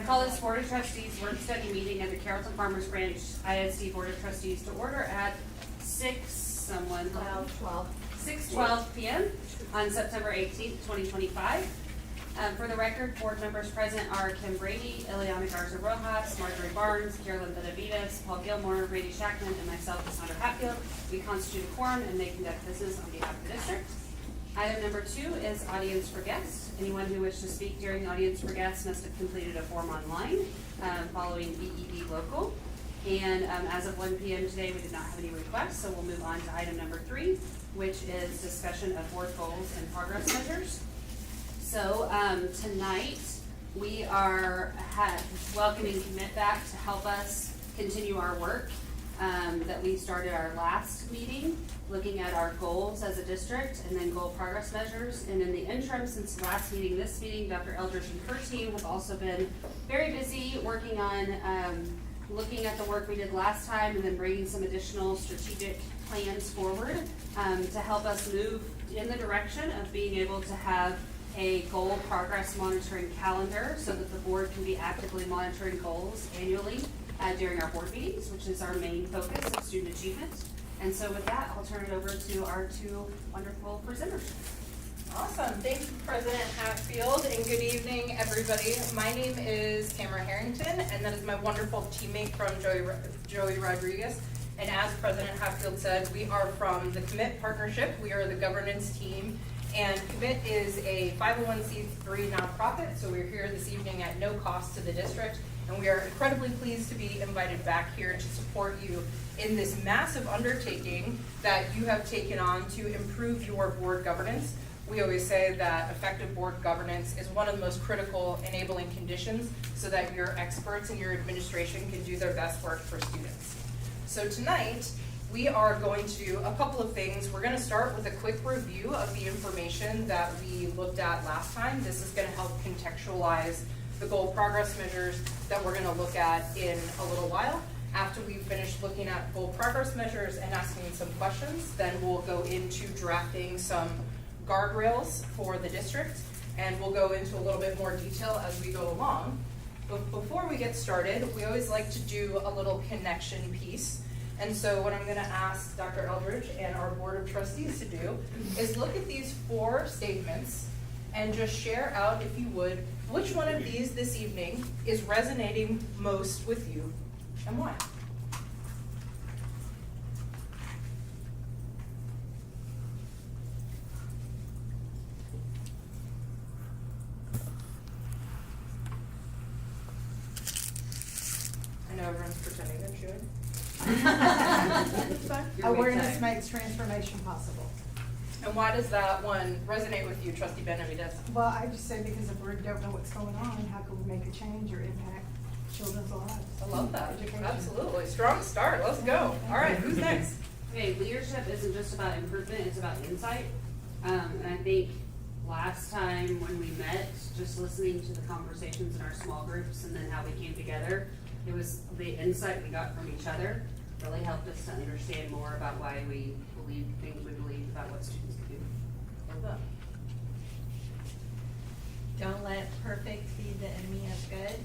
call this Board of Trustees work study meeting at the Carrollton-Farmers Branch ISD Board of Trustees to order at 6:12 p.m. on September 18th, 2025. For the record, board members present are Kim Brady, Ileana Garza Rojas, Marjorie Barnes, Carolyn Benavides, Paul Gilmore, Brady Shackman, and myself, Cassandra Hatfield. We constitute a quorum and may conduct business on behalf of the district. Item number 2 is audience for guests. Anyone who wishes to speak during audience for guests must have completed a form online following BED local. And as of 1 p.m. today, we did not have any requests, so we'll move on to item number 3, which is discussion of board goals and progress measures. So tonight we are welcoming Commit back to help us continue our work that we started our last meeting, looking at our goals as a district and then goal progress measures. And in the interim, since the last meeting, this meeting, Dr. Eldridge and her team have also been very busy working on looking at the work we did last time and then bringing some additional strategic plans forward to help us move in the direction of being able to have a goal progress monitoring calendar so that the board can be actively monitoring goals annually during our board meetings, which is our main focus of student achievement. And so with that, I'll turn it over to our 2 wonderful presenters. Awesome. Thank you, President Hatfield, and good evening, everybody. My name is Tamara Harrington, and that is my wonderful teammate from Joey Rodriguez. And as President Hatfield said, we are from the Commit Partnership. We are the governance team. And Commit is a 501c3 nonprofit, so we're here this evening at no cost to the district, and we are incredibly pleased to be invited back here to support you in this massive undertaking that you have taken on to improve your board governance. We always say that effective board governance is one of the most critical enabling conditions so that your experts and your administration can do their best work for students. So tonight, we are going to do a couple of things. We're going to start with a quick review of the information that we looked at last time. This is going to help contextualize the goal progress measures that we're going to look at in a little while. After we've finished looking at goal progress measures and asking some questions, then we'll go into drafting some guardrails for the district, and we'll go into a little bit more detail as we go along. But before we get started, we always like to do a little connection piece. And so what I'm going to ask Dr. Eldridge and our Board of Trustees to do is look at these 4 statements and just share out, if you would, which one of these this evening is resonating most with you and why. I know everyone's pretending they're chewing. Awareness makes transformation possible. And why does that one resonate with you, Trustee Benavides? Well, I just say because if we don't know what's going on, how can we make a change or impact children's lives? I love that. Education. Absolutely. Strong start. Let's go. All right, who's next? Okay, leadership isn't just about improvement, it's about insight. And I think last time when we met, just listening to the conversations in our small groups and then how we came together, it was the insight we got from each other really helped us to understand more about why we believe things we believe about what students can do. Love that. Don't let perfect be the enemy of good.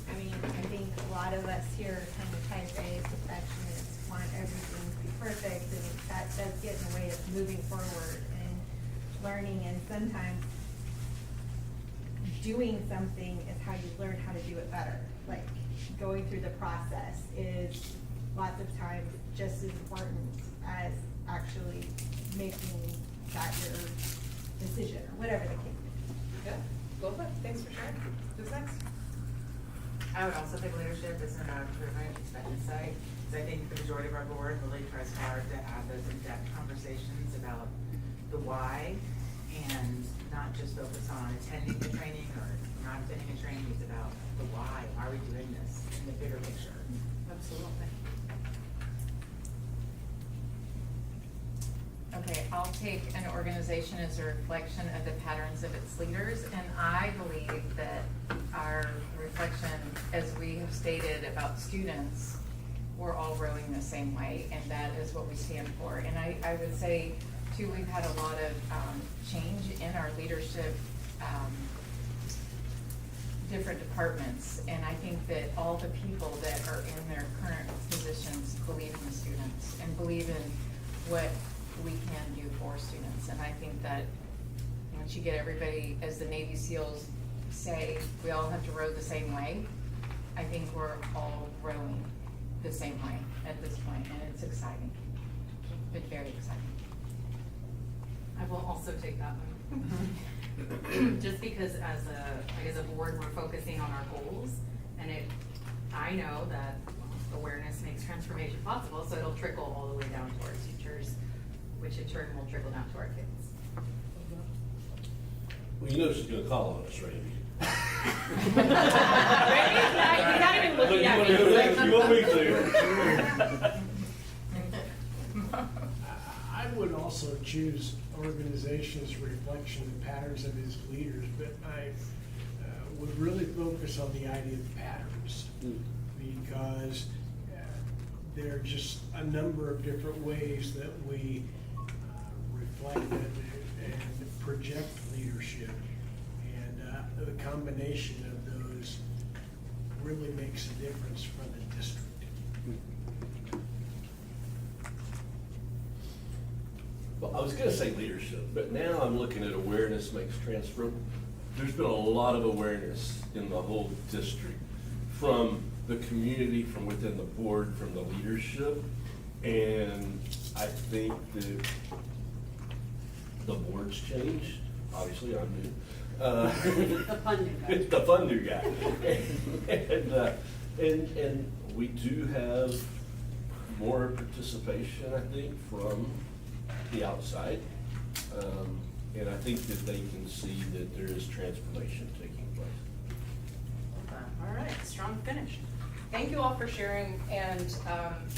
I mean, I think a lot of us here are kind of type A perfectionists, want everything to be perfect, and that does get in the way of moving forward and learning. And sometimes doing something is how you learn how to do it better. Like going through the process is lots of times just as important as actually making that your decision or whatever the case is. Good. Go for it. Thanks for sharing. Who's next? I would also think leadership is about improvement, it's about insight. So I think the majority of our board really tries hard to have those in-depth conversations about the why and not just focus on attending the training or not attending a training. It's about the why. Why are we doing this in the bigger picture? Absolutely. Okay, I'll take an organization as a reflection of the patterns of its leaders, and I believe that our reflection, as we have stated about students, we're all rowing the same way, and that is what we stand for. And I would say, too, we've had a lot of change in our leadership different departments. And I think that all the people that are in their current positions believe in the students and believe in what we can do for students. And I think that once you get everybody, as the Navy SEALs say, we all have to row the same way. I think we're all rowing the same way at this point, and it's exciting. It's very exciting. I will also take that one. Just because as a board, we're focusing on our goals, and I know that awareness makes transformation possible, so it'll trickle all the way down to our teachers, which in turn will trickle down to our kids. Well, you know she's gonna call on us, Randy. You're not even Look, looking you at wanna me. go next? You want me to? I would also choose organizations' reflection and patterns of its leaders, but I would really focus on the idea of patterns, because there are just a number of different ways that we reflect and project leadership, and the combination of those really makes a difference for the district. Well, I was gonna say leadership, but now I'm looking at awareness makes transfer. There's been a lot of awareness in the whole district, from the community, from within the board, from the leadership. And I think that the board's changed. Obviously, I'm new. The fun new guy. The fun new guy. And we do have more participation, I think, from the outside. And I think that they can see that there is transformation taking place. All right, strong finish. Thank you all for sharing, and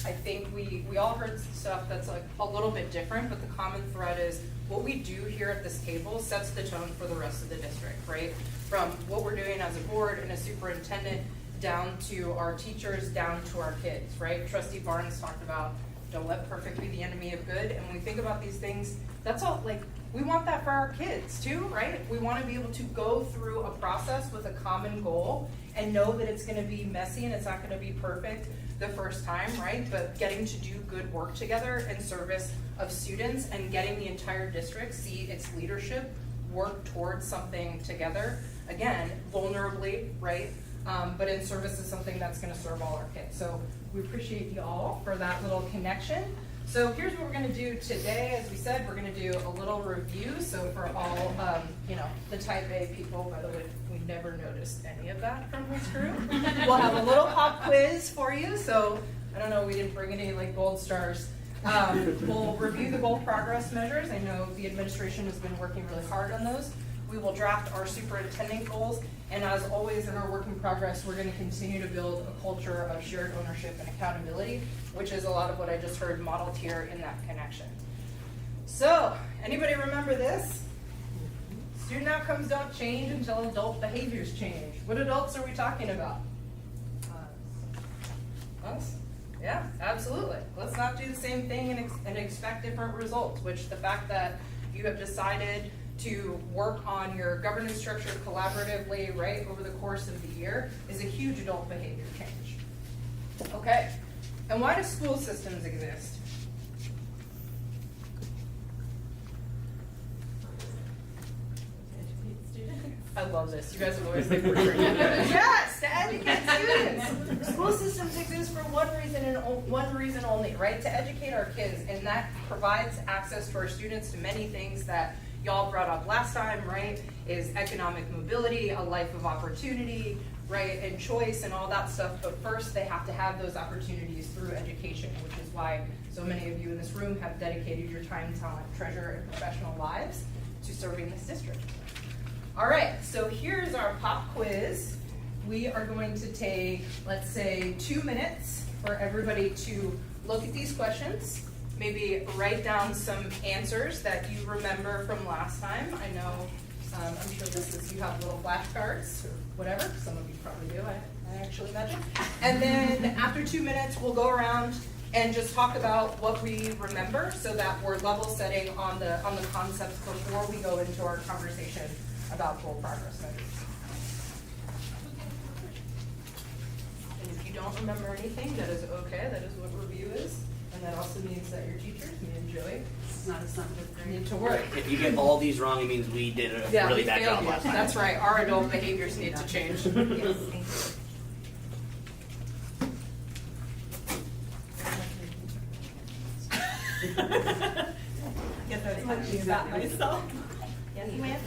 I think we all heard stuff that's like a little bit different, but the common thread is what we do here at this table sets the tone for the rest of the district, right? From what we're doing as a board and a superintendent, down to our teachers, down to our kids, right? Trustee Barnes talked about don't let perfect be the enemy of good, and when we think about these things, that's all, like, we want that for our kids too, right? We want to be able to go through a process with a common goal and know that it's going to be messy and it's not going to be perfect the first time, right? But getting to do good work together in service of students and getting the entire district see its leadership work towards something together, again, vulnerably, right? But in service of something that's going to serve all our kids. So we appreciate you all for that little connection. So here's what we're going to do today. As we said, we're going to do a little review. So for all, the type A people, by the way, we never noticed any of that from this group. We'll have a little pop quiz for you. So I don't know, we didn't bring any like gold stars. We'll review the goal progress measures. I know the administration has been working really hard on those. We will draft our superintendent goals. And as always in our work in progress, we're going to continue to build a culture of shared ownership and accountability, which is a lot of what I just heard modeled here in that connection. So, anybody remember this? Student outcomes don't change until adult behaviors change. What adults are we talking about? Us? Yeah, absolutely. Let's not do the same thing and expect different results, which the fact that you have decided to work on your governance structure collaboratively, right, over the course of the year is a huge adult behavior change. Okay, and why do school systems exist? I love this. You guys have always been yes, to educate students. School systems exist for one reason and one reason only, right? To educate our kids, and that provides access to our students to many things that y'all brought up last time, right? Is economic mobility, a life of opportunity, right? And choice and all that stuff. But first, they have to have those opportunities through education, which is why so many of you in this room have dedicated your time, talent, treasure, and professional lives to serving this district. All right, so here's our pop quiz. We are going to take, let's say, 2 minutes for everybody to look at these questions. Maybe write down some answers that you remember from last time. I know, I'm sure you have little flashcards or whatever. Some of you probably do, I actually imagine. And then after 2 minutes, we'll go around and just talk about what we remember so that we're level setting on the concepts before we go into our conversation about goal progress measures. you don't remember anything, that is okay, that is what review is. And that also means that your teachers, me and Joey, This is not a summative grade. need to work. If you get all these wrong, it means we did a Yeah, really we bad failed job you. last time. That's right, our adult behaviors need to change. Yes, thank you. Guess I was Talking about myself. Yes, ma'am.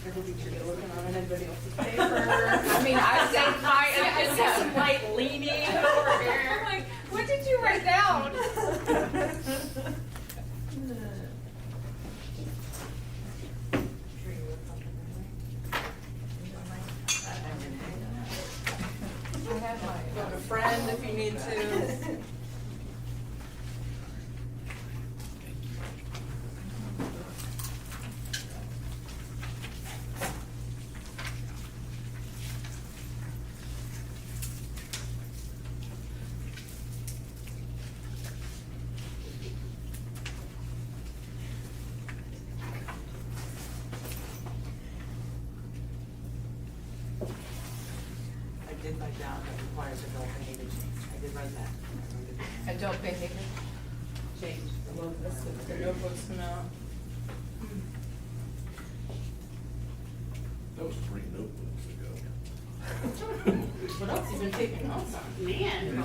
You're looking on anybody else's paper. I mean, I said I see some light leaning over here. I'm like, what did you write down? I have You have my. a friend if you need to. I did write down that requires adult behavior change. I did write that. I wrote it down. Adult behavior change. I love this, the notebooks come out. That was 3 notebooks ago. What else you been taking notes on? Man.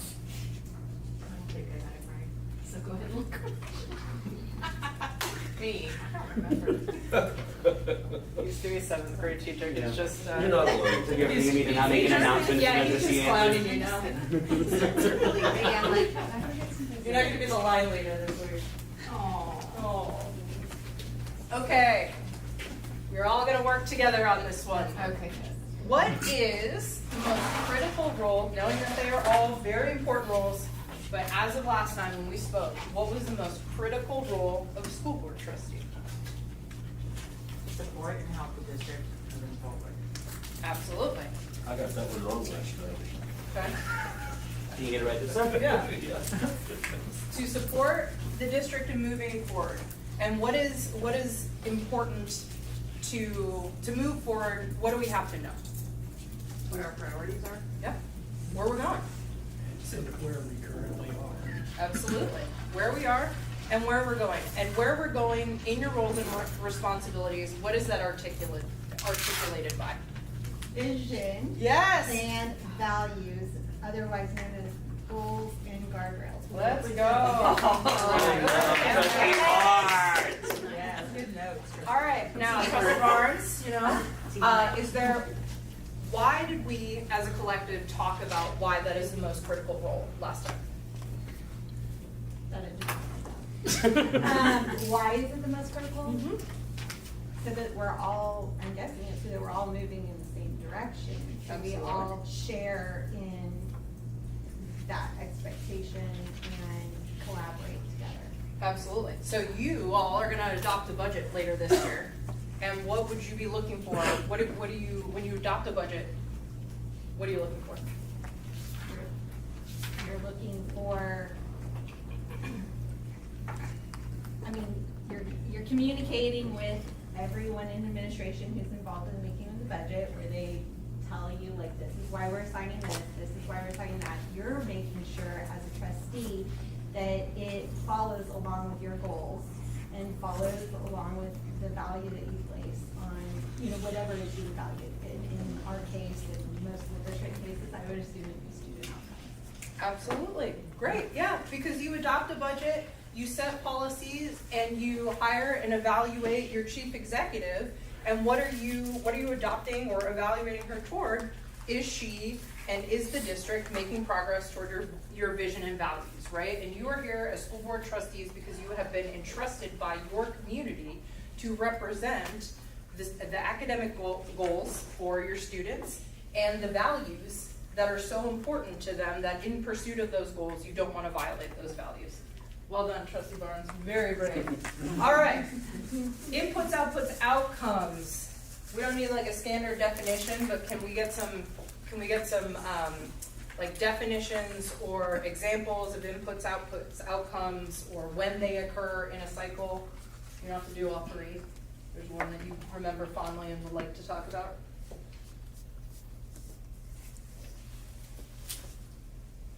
I don't think I got it right, so go ahead and look. Me, I don't remember. Used to be a 7th grade teacher, Yeah. it's just, You're not alone. So you need to not make an announcement. Yeah, because he's of just the clowning answer. you now. I'm like, You're not gonna be the line leader this week. Oh. Okay. We're all gonna work together on this one. Okay. What is the most critical role, knowing that they are all very important roles, but as of last time when we spoke, what was the most critical role of a school board trustee? Support and help the district moving forward. Absolutely. I got that one wrong last time. Okay. Can you get it right this time? Yeah. Yeah. To support the district in moving forward. And what is important to move forward? What do we have to know? What our priorities are? Yep. Where we're going. And where we currently are. Absolutely. Where we are and where we're going. And where we're going in your roles and responsibilities, what is that articulated by? vision. Yes. And values, otherwise known as goals and guardrails. Let's go. Okay, hard. Yes. Good notes. All right, now, Trustee Barnes, why did we, as a collective, talk about why that is the most critical role last time? Why is it the most critical? Mm-hmm. So that we're all, I'm guessing it's so that we're all moving in the same direction. So we Absolutely. all share in that expectation and collaborate together. Absolutely. So you all are gonna adopt a budget later this year. And what would you be looking for? What do you, when you adopt a budget, what are you looking for? You're looking for, I mean, you're communicating with everyone in administration who's involved in the making of the budget, where they tell you, like, this is why we're assigning this is why we're assigning that. You're making sure as a trustee that it follows along with your goals and follows along with the value that you place on, whatever it is you value. In our case, in most of the district cases, I would assume it'd be student outcomes. Absolutely. Great, yeah, because you adopt a budget, you set policies, and you hire and evaluate your chief executive. And what are you adopting or evaluating her toward? Is she and is the district making progress toward your vision and values, right? And you are here as school board trustees because you have been entrusted by your community to represent the academic goals for your students and the values that are so important to them that in pursuit of those goals, you don't want to violate those values. Well done, Trustee Barnes, very brave. All right, inputs, outputs, outcomes. We don't need like a standard definition, but can we get some like definitions or examples of inputs, outputs, outcomes, or when they occur in a cycle? You don't have to do all three. There's one that you remember fondly and would like to talk about.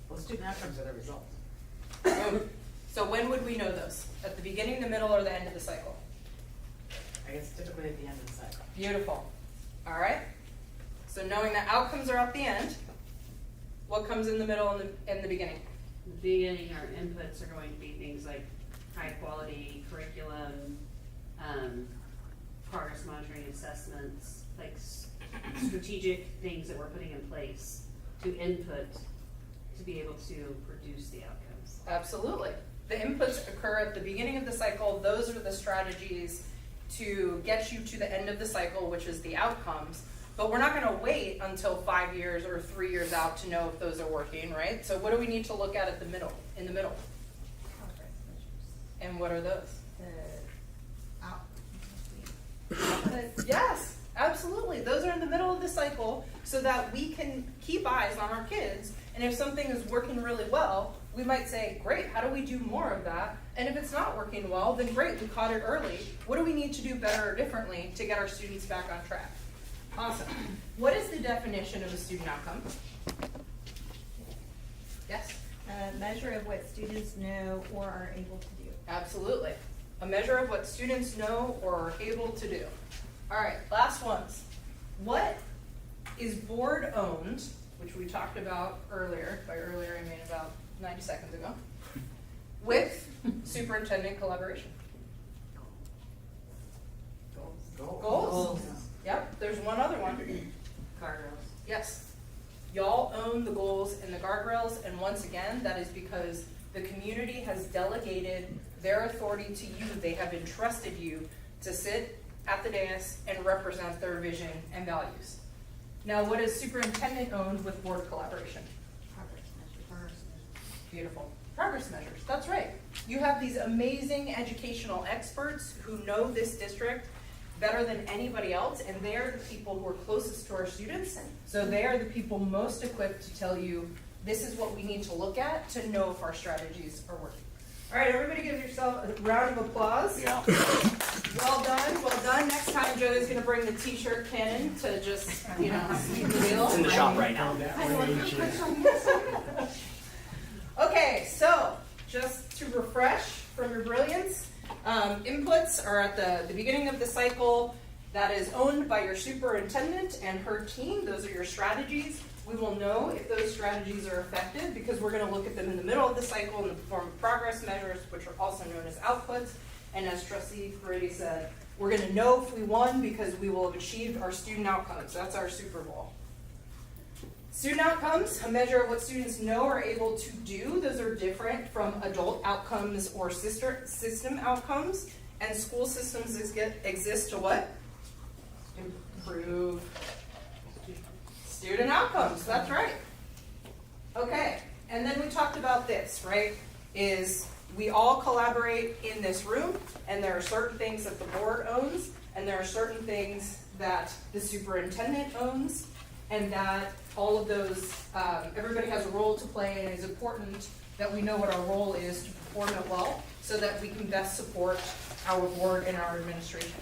Well, student outcomes are the results. So when would we know those? At the beginning, the middle, or the end of the cycle? I guess typically at the end of the cycle. Beautiful. All right. So knowing that outcomes are at the end, what comes in the middle and the beginning? The beginning, our inputs are going to be things like high quality curriculum, progress monitoring assessments, like strategic things that we're putting in place to input to be able to produce the outcomes. Absolutely. The inputs occur at the beginning of the cycle. Those are the strategies to get you to the end of the cycle, which is the outcomes. But we're not going to wait until 5 years or 3 years out to know if those are working, right? So what do we need to look at in the middle? And what are those? Yes, absolutely. Those are in the middle of the cycle so that we can keep eyes on our kids. And if something is working really well, we might say, great, how do we do more of that? And if it's not working well, then great, we caught it early. What do we need to do better or differently to get our students back on track? Awesome. What is the definition of a student outcome? Yes? A measure of what students know or are able to do. Absolutely. A measure of what students know or are able to do. All right, last ones. What is board owned, which we talked about earlier, by earlier I mean about 90 seconds ago, with superintendent collaboration? Goals. Yep, there's one other one. Guardrails. Yes. Y'all own the goals and the guardrails, and once again, that is because the community has delegated their authority to you. They have entrusted you to sit at the dais and represent their vision and values. Now, what is superintendent owned with board collaboration? Beautiful. Progress measures, that's right. You have these amazing educational experts who know this district better than anybody else, and they're the people who are closest to our students. So they are the people most equipped to tell you, this is what we need to look at to know if our strategies are working. All right, everybody give yourself a round of applause. Yeah. Well done, well done. Next time, Joey's gonna bring the t-shirt cannon to just, sweep the deal. It's in the shop right now. Okay, so just to refresh from your brilliance, inputs are at the beginning of the cycle. That is owned by your superintendent and her team. Those are your strategies. We will know if those strategies are effective because we're going to look at them in the middle of the cycle in the form of progress measures, which are also known as outputs. And as Trustee Ferretti said, we're going to know if we won because we will have achieved our student outcomes. That's our Super Bowl. Student outcomes, a measure of what students know or are able to do. Those are different from adult outcomes or system outcomes. And school systems exist to what? Improve student outcomes. That's right. Okay, and then we talked about this, right? Is we all collaborate in this room, and there are certain things that the board owns, and there are certain things that the superintendent owns, and that all of those, everybody has a role to play, and it is important that we know what our role is to perform it well so that we can best support our board and our administration.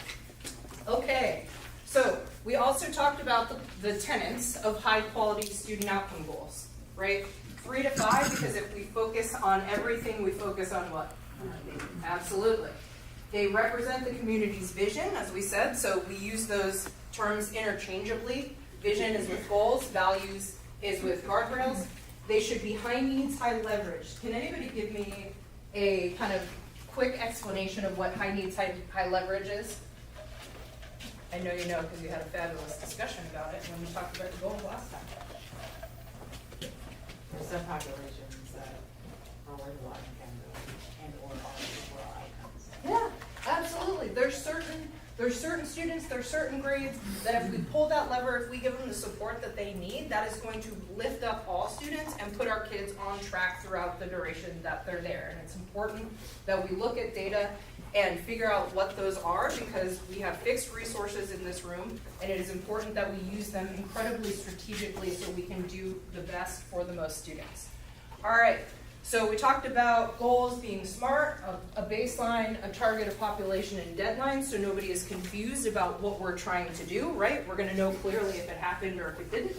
Okay, so we also talked about the tenets of high quality student outcome goals, right? 3 to 5, because if we focus on everything, we focus on what? Absolutely. They represent the community's vision, as we said, so we use those terms interchangeably. Vision is with goals, values is with guardrails. They should be high needs, high leverage. Can anybody give me a kind of quick explanation of what high needs, high leverage is? I know you know because we had a fabulous discussion about it when we talked about the goals last time. there's some populations that are worth a lot in Canada and or are outcomes. Yeah, absolutely. There's certain students, there's certain grades that if we pull that lever, if we give them the support that they need, that is going to lift up all students and put our kids on track throughout the duration that they're there. And it's important that we look at data and figure out what those are, because we have fixed resources in this room, and it is important that we use them incredibly strategically so we can do the best for the most students. All right. So we talked about goals being smart, a baseline, a target, a population, and deadlines, so nobody is confused about what we're trying to do, right? We're gonna know clearly if it happened or if it didn't.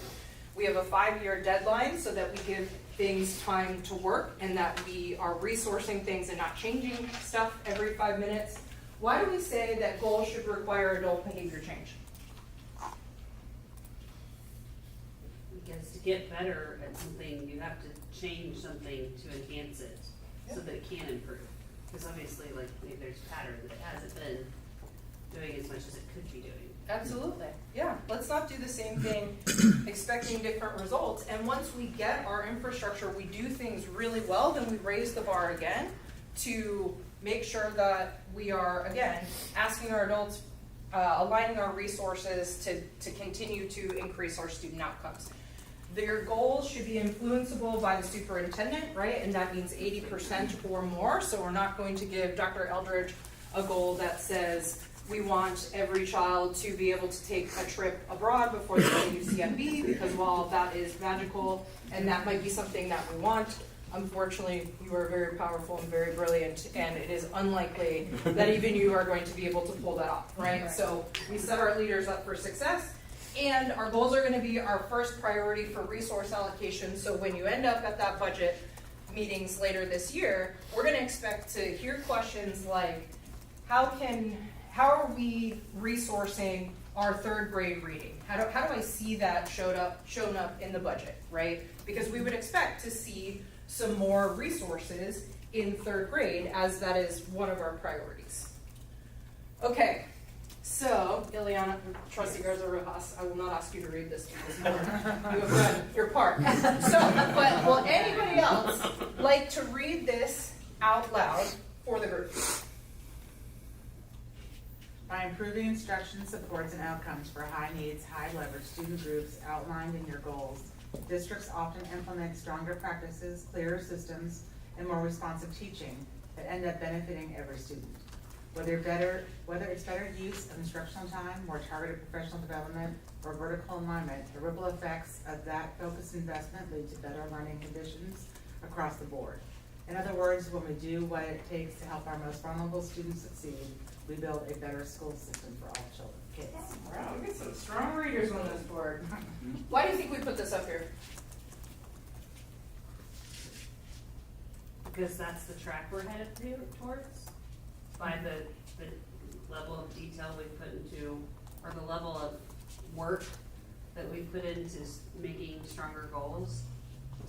We have a 5-year deadline so that we give things time to work and that we are resourcing things and not changing stuff every 5 minutes. Why do we say that goals should require adult behavior change? Because to get better at something, you have to change something to enhance it so that it can improve. Because obviously, like, maybe there's a pattern that it hasn't been doing as much as it could be doing. Absolutely. Yeah. Let's not do the same thing expecting different results. And once we get our infrastructure, we do things really well, then we raise the bar again to make sure that we are, again, asking our adults, aligning our resources to continue to increase our student outcomes. Their goals should be influenceable by the superintendent, right? And that means 80% or more. So we're not going to give Dr. Eldridge a goal that says we want every child to be able to take a trip abroad before they go to UCMB, because while that is magical and that might be something that we want, unfortunately, you are very powerful and very brilliant, and it is unlikely that even you are going to be able to pull that off, right? So we set our leaders up for success, and our goals are going to be our first priority for resource allocation. So when you end up at that budget meetings later this year, we're going to expect to hear questions like, how are we resourcing our 3rd grade reading? How do I see that shown up in the budget, right? Because we would expect to see some more resources in 3rd grade, as that is one of our priorities. Okay, so Ileana, Trustee Garza Rojas, I will not ask you to read this because you have read your part. But will anybody else like to read this out loud for the group? By improving instruction, supports, and outcomes for high needs, high leverage student groups outlined in your goals, districts often implement stronger practices, clearer systems, and more responsive teaching that end up benefiting every student. Whether it's better use of instructional time, more targeted professional development, or vertical alignment, the ripple effects of that focused investment lead to better learning conditions across the board. In other words, when we do what it takes to help our most vulnerable students succeed, we build a better school system for all children, kids. Wow, we get some strong readers on this board. Why do you think we put this up here? Because that's the track we're headed towards, by the level of detail we put into, or the level of work that we put into making stronger goals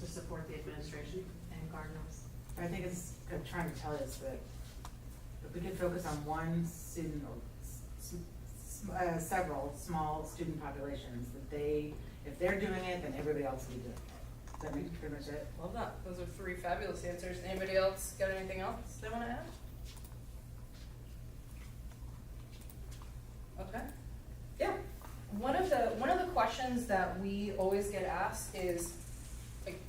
to support the administration. And Cardinals. I think it's trying to tell us that if we could focus on one student or several small student populations, that if they're doing it, then everybody else will be doing it. Does that make pretty much it? Love that. Those are 3 fabulous answers. Anybody else got anything else they want to add? Okay. Yeah. One of the questions that we always get asked is, like,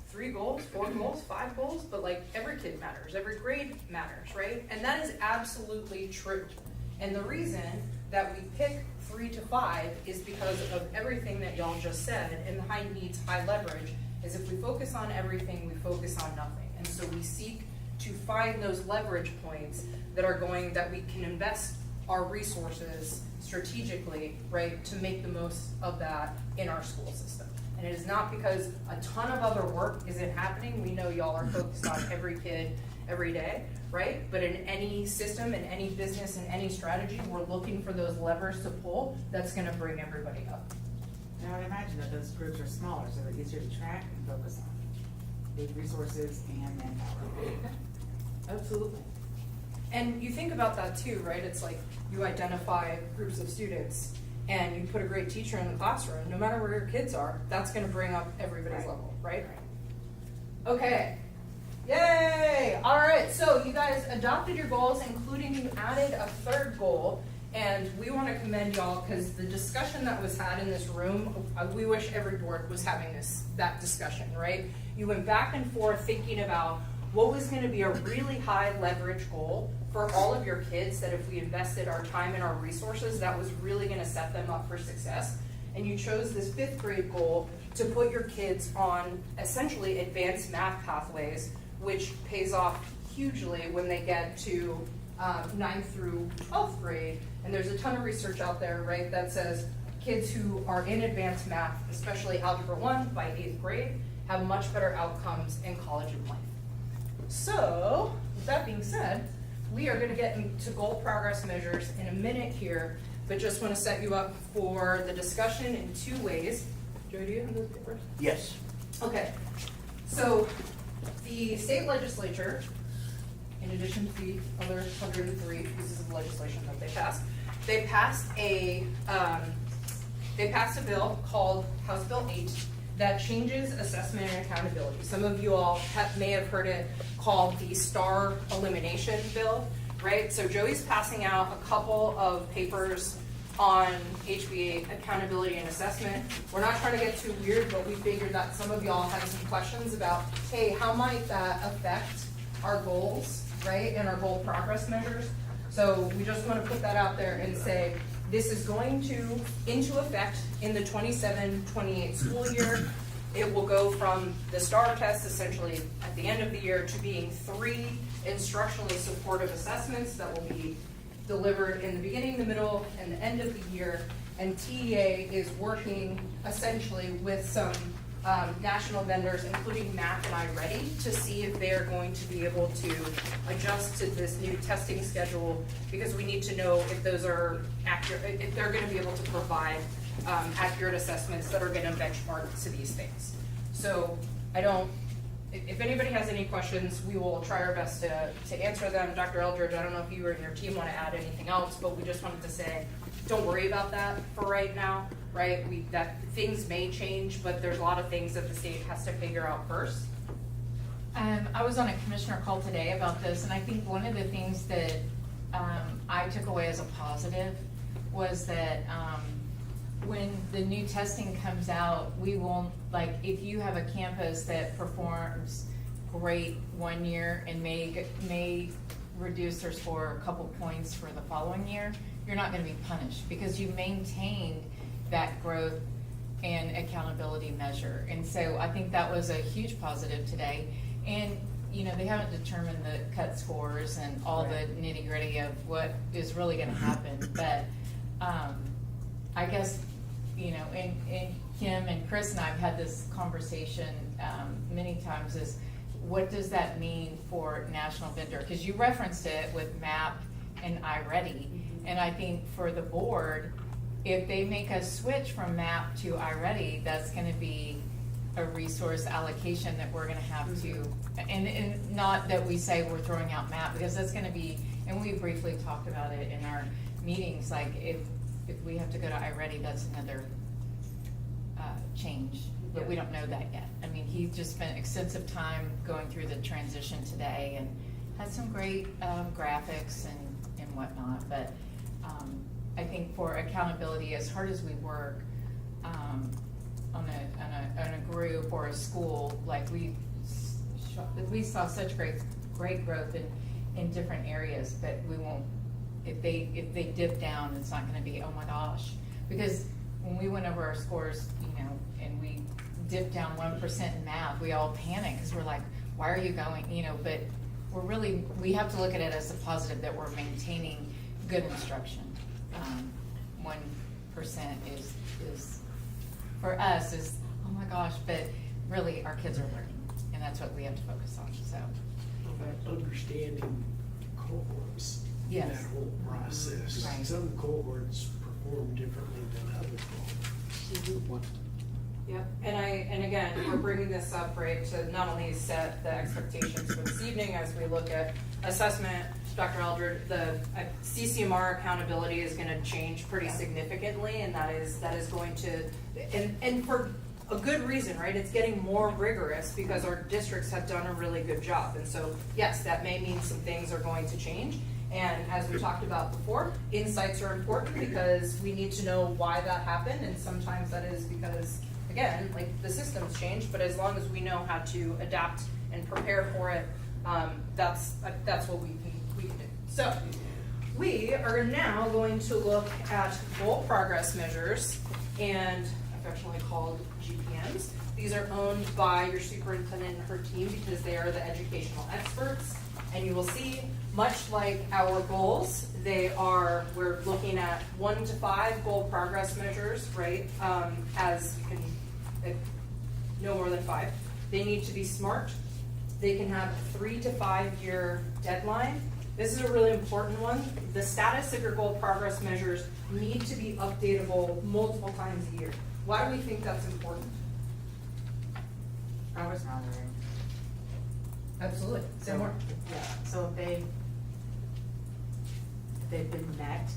3 goals, 4 goals, 5 goals, but like every kid matters, every grade matters, right? And that is absolutely true. And the reason that we pick 3 to 5 is because of everything that y'all just said. And the high needs, high leverage is if we focus on everything, we focus on nothing. And so we seek to find those leverage points that we can invest our resources strategically, right, to make the most of that in our school system. And it is not because a ton of other work isn't happening. We know y'all are focused on every kid every day, right? But in any system, in any business, in any strategy, we're looking for those levers to pull that's gonna bring everybody up. And I would imagine that those groups are smaller, so they're easier to track and focus on. Big resources and manpower. Absolutely. And you think about that too, right? It's like you identify groups of students and you put a great teacher in the classroom, no matter where your kids are, that's gonna bring up everybody's Right. level, right? Okay. Yay! All right, so you guys adopted your goals, including you added a third goal, and we want to commend y'all because the discussion that was had in this room, we wish every board was having that discussion, right? You went back and forth thinking about what was going to be a really high leverage goal for all of your kids that if we invested our time and our resources, that was really going to set them up for success. And you chose this 5th grade goal to put your kids on essentially advanced math pathways, which pays off hugely when they get to 9th through 12th grade. And there's a ton of research out there, right, that says kids who are in advanced math, especially Algebra 1 by 8th grade, have much better outcomes in college and life. So, with that being said, we are going to get into goal progress measures in a minute here, but just want to set you up for the discussion in 2 ways. Joe, do you have those papers? Yes. Okay, so the state legislature, in addition to the other 103 pieces of legislation that they passed a bill called House Bill 8 that changes assessment and accountability. Some of you all may have heard it called the STAR elimination bill, right? So Joey's passing out a couple of papers on HB8 accountability and assessment. We're not trying to get too weird, but we figured that some of y'all had some questions about, hey, how might that affect our goals, right, and our goal progress measures? So we just want to put that out there and say, this is going into effect in the 27-28 school year. It will go from the STAR test essentially at the end of the year to being 3 instructionally supportive assessments that will be delivered in the beginning, the middle, and the end of the year. And TEA is working essentially with some national vendors, including Math and iReady, to see if they're going to be able to adjust to this new testing schedule, because we need to know if those are accurate, if they're going to be able to provide accurate assessments that are going to benchmark to these things. So if anybody has any questions, we will try our best to answer them. Dr. Eldridge, I don't know if you and your team want to add anything else, but we just wanted to say, don't worry about that for right now, right? That things may change, but there's a lot of things that the state has to figure out first. I was on a commissioner call today about this, and I think one of the things that I took away as a positive was that when the new testing comes out, we won't, like, if you have a campus that performs great one year and may reduce their score a couple points for the following year, you're not going to be punished because you maintained that growth and accountability measure. And so I think that was a huge positive today. And they haven't determined the cut scores and all the nitty gritty of what is really going to happen. But I guess, and Kim and Chris and I have had this conversation many times, is what does that mean for national vendor? Because you referenced it with MAP and iReady. And I think for the board, if they make us switch from MAP to iReady, that's going to be a resource allocation that we're going to have to, and not that we say we're throwing out MAP, because that's going to be, and we briefly talked about it in our meetings, like if we have to go to iReady, that's another change, but we don't know that yet. I mean, he just spent extensive time going through the transition today and had some great graphics and whatnot, but I think for accountability, as hard as we work on a group or a school, like we saw such great growth in different areas, but we won't, if they dip down, it's not going to be, oh my gosh, because when we went over our scores, and we dipped down 1% in math, we all panicked because we're like, why are you going, but we have to look at it as a positive that we're maintaining good instruction. 1% is for us is, oh my gosh, but really our kids are learning, and that's what we have to focus on. So understanding cohorts in that Yes. whole process. Right. Some cohorts perform differently than other cohorts. Yep, and again, we're bringing this up, right, to not only set the expectations for this evening as we look at assessment. Dr. Eldred, the CCMR accountability is going to change pretty significantly, and that is going to, and for a good reason, right? It's getting more rigorous because our districts have done a really good job. And so, yes, that may mean some things are going to change. And as we talked about before, insights are important because we need to know why that happened. And sometimes that is because, again, like the system's changed, but as long as we know how to adapt and prepare for it, that's what we can do. So we are now going to look at goal progress measures, and affectionately called GPMs. These are owned by your superintendent and her team because they are the educational experts. And you will see, much like our goals, we're looking at 1 to 5 goal progress measures, right? As you can, no more than 5. They need to be SMART. They can have a 3 to 5 year deadline. This is a really important one. The status of your goal progress measures need to be updatable multiple times a year. Why do we think that's important? Progress monitoring. Absolutely. Say more. Yeah, so if they've been met,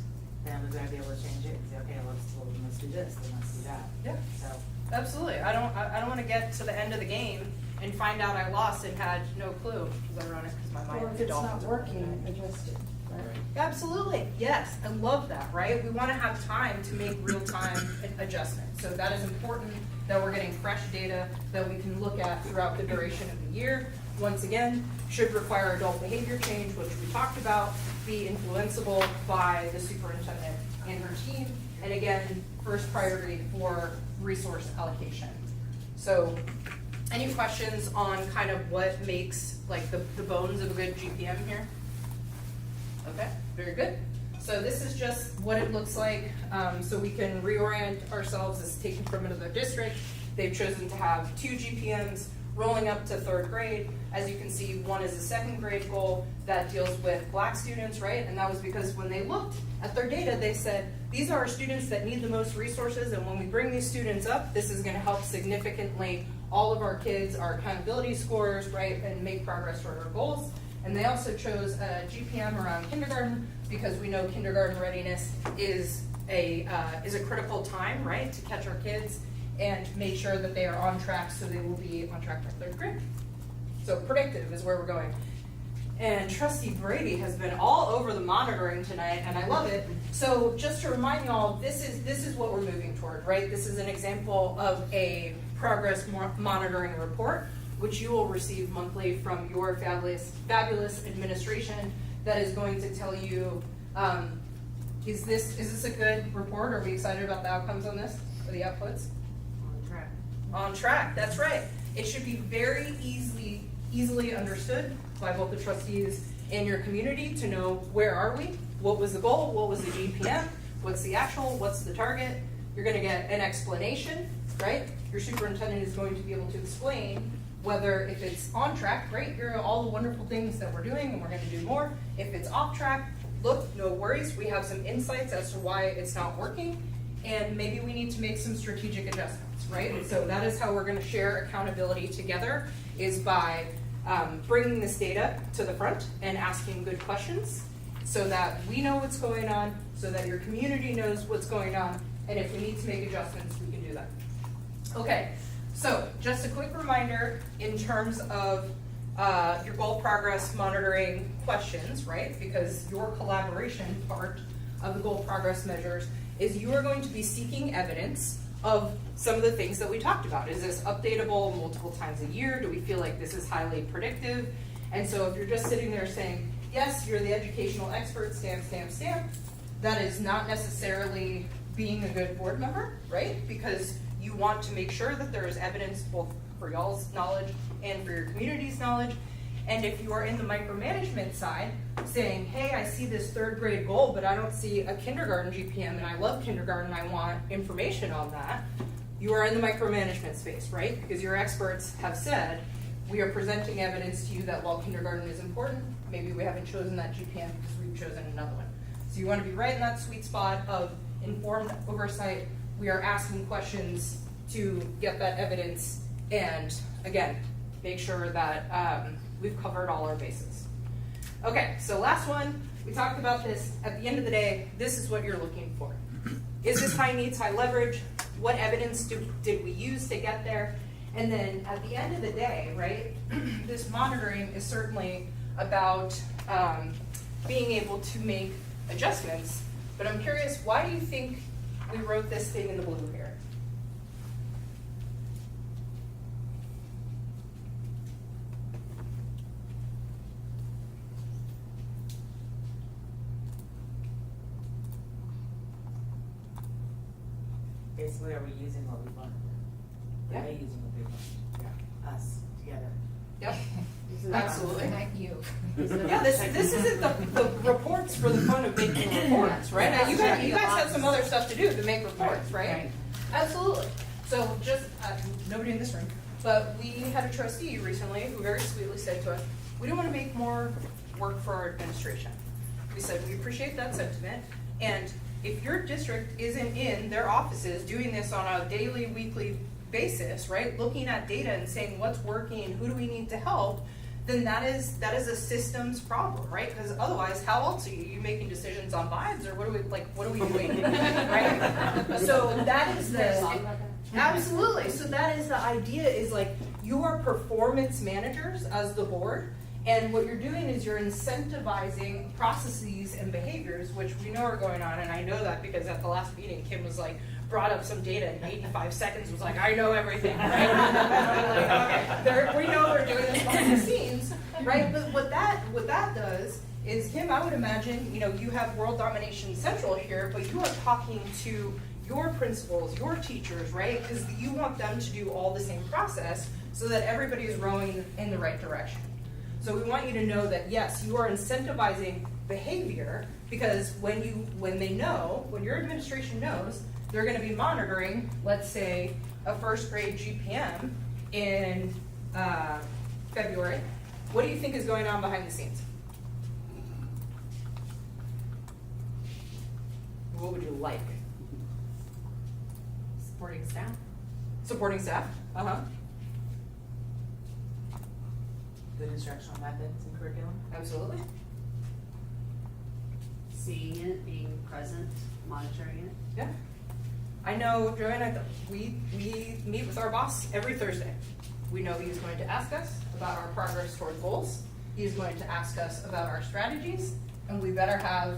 then we're gonna be able to change it and say, okay, let's do this, then let's do that. Yeah. So, Absolutely. I don't want to get to the end of the game and find out I lost and had no clue. It's ironic because my mind. Or if it's not working, adjust it, right? Absolutely. Yes. I love that, right? We want to have time to make real-time adjustments. So that is important that we're getting fresh data that we can look at throughout the duration of the year. Once again, should require adult behavior change, which we talked about, be influenceable by the superintendent and her team. And again, first priority for resource allocation. So any questions on kind of what makes like the bones of a good GPM here? Okay, very good. So this is just what it looks like. So we can reorient ourselves as taken from another district. They've chosen to have 2 GPMs rolling up to 3rd grade. As you can see, one is a 2nd grade goal that deals with Black students, right? And that was because when they looked at their data, they said, these are our students that need the most resources, and when we bring these students up, this is gonna help significantly all of our kids, our accountability scores, right, and make progress toward our goals. And they also chose a GPM around kindergarten because we know kindergarten readiness is a critical time, right, to catch our kids and make sure that they are on track so they will be on track for 3rd grade. So predictive is where we're going. And Trustee Brady has been all over the monitoring tonight, and I love it. So just to remind y'all, this is what we're moving toward, right? This is an example of a progress monitoring report, which you will receive monthly from your fabulous administration that is going to tell you, is this a good report? Are we excited about the outcomes on this, or the outputs? on track. On track, that's right. It should be very easily understood by both the trustees and your community to know where are we, what was the goal, what was the GPM, what's the actual, what's the target. You're gonna get an explanation, right? Your superintendent is going to be able to explain whether if it's on track, great, here are all the wonderful things that we're doing and we're gonna do more. If it's off track, look, no worries, we have some insights as to why it's not working, and maybe we need to make some strategic adjustments, right? And so that is how we're gonna share accountability together, is by bringing this data to the front and asking good questions so that we know what's going on, so that your community knows what's going on, and if we need to make adjustments, we can do that. Okay, so just a quick reminder in terms of your goal progress monitoring questions, right? Because your collaboration part of the goal progress measures is you are going to be seeking evidence of some of the things that we talked about. Is this updatable multiple times a year? Do we feel like this is highly predictive? And so if you're just sitting there saying, yes, you're the educational expert, stamp, stamp, stamp, that is not necessarily being a good board member, right? Because you want to make sure that there is evidence both for y'all's knowledge and for your community's knowledge. And if you are in the micromanagement side, saying, hey, I see this 3rd grade goal, but I don't see a kindergarten GPM, and I love kindergarten, I want information on that, you are in the micromanagement space, right? Because your experts have said, we are presenting evidence to you that while kindergarten is important, maybe we haven't chosen that GPM because we've chosen another one. So you want to be right in that sweet spot of informed oversight. We are asking questions to get that evidence, and again, make sure that we've covered all our bases. Okay, so last one, we talked about this. At the end of the day, this is what you're looking for. Is this high needs, high leverage? What evidence did we use to get there? And then at the end of the day, right, this monitoring is certainly about being able to make adjustments. But I'm curious, why do you think we wrote this thing in the blue here? Basically, are we using what we learned? Yeah. Are they using what they learned? Yeah. Us, together. Yep, absolutely. Not you. Yeah, this isn't the reports for the fun of making reports, right? Now, you guys have some other stuff to do to make reports, right? Right. Absolutely. So just, nobody in this room, but we had a trustee recently who very sweetly said to us, we don't want to make more work for our administration. We said, we appreciate that sentiment, and if your district isn't in their offices doing this on a daily, weekly basis, right, looking at data and saying what's working, who do we need to help, then that is a systems problem, right? Because otherwise, how else are you making decisions on vibes, or what are we doing, right? So that is absolutely. So that is the idea, is like you are performance managers as the board, and what you're doing is you're incentivizing processes and behaviors, which we know are going on, and I know that because at the last meeting, Kim was like, brought up some data in 85 seconds, was like, I know everything, right? I'm like, okay, we know they're doing this behind the scenes, right? But what that does is, Kim, I would imagine, you have World Domination Central here, but you are talking to your principals, your teachers, right? Because you want them to do all the same process so that everybody is rowing in the right direction. So we want you to know that, yes, you are incentivizing behavior, because when your administration knows, they're going to be monitoring, let's say, a first grade GPM in February. What do you think is going on behind the scenes? What would you like? Supporting staff. Supporting staff? Uh-huh. Good instructional methods and curriculum. Absolutely. Seeing it, being present, monitoring it. Yeah. I know, Joanna, we meet with our boss every Thursday. We know he's going to ask us about our progress toward goals. He's going to ask us about our strategies, and we better have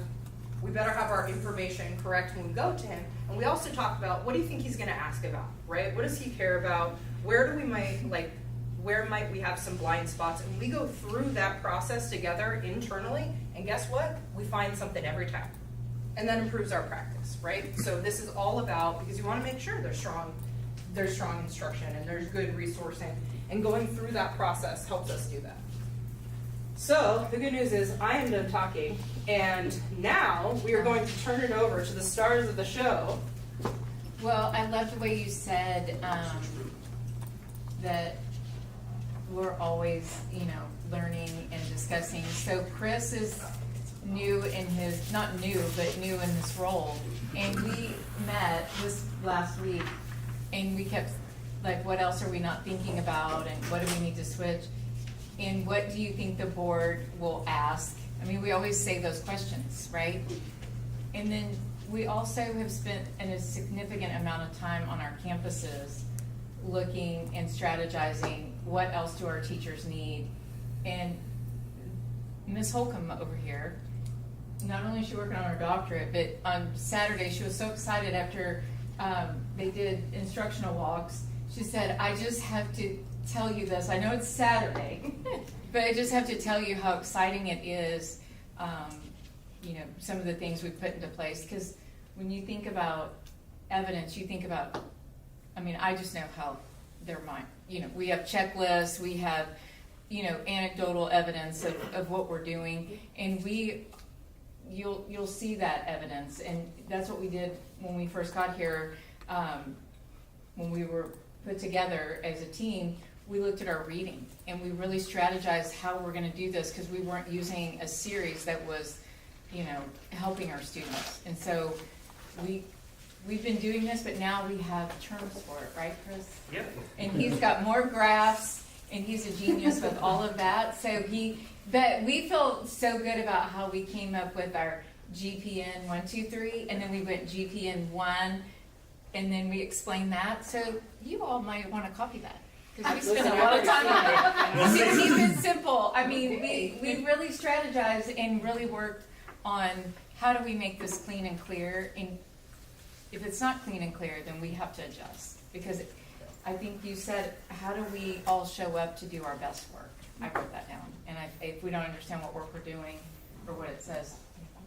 our information correct when we go to him. And we also talk about, what do you think he's going to ask about, right? What does he care about? Where might we have some blind spots? And we go through that process together internally, and guess what? We find something every time. And that improves our practice, right? So this is all about, because you want to make sure there's strong instruction and there's good resourcing, and going through that process helps us do that. So the good news is I am done talking, and now we are going to turn it over to the stars of the show. Well, I love the way you said that we're always, learning and discussing. So Chris is new in not new in this role. And we met this last week, and we kept, like, what else are we not thinking about, and what do we need to switch? And what do you think the board will ask? I mean, we always say those questions, right? And then we also have spent a significant amount of time on our campuses looking and strategizing what else do our teachers need. And Ms. Holcomb over here, not only is she working on her doctorate, but on Saturday she was so excited after they did instructional walks. She said, I just have to tell you this. I know it's Saturday, but I just have to tell you how exciting it is, some of the things we've put into place. Because when you think about evidence, you think about, I just know how their mind, we have checklists, we have, anecdotal evidence of what we're doing, and you'll see that evidence. And that's what we did when we first got here, when we were put together as a team. We looked at our reading, and we really strategized how we're going to do this, because we weren't using a series that was, helping our students. And so we've been doing this, but now we have terms for it, right, Chris? Yep. And he's got more graphs, and he's a genius with all of that. But we feel so good about how we came up with our GPN 1, 2, 3, and then we went GPN 1, and then we explain that, so you all might wanna copy that. Cause we spend a lot of time on it, to keep it simple, I mean, we really strategize and really work on how do we make this clean and clear, and if it's not clean and clear, then we have to adjust, because I think you said, how do we all show up to do our best work? I wrote that down, and if we don't understand what work we're doing, or what it says,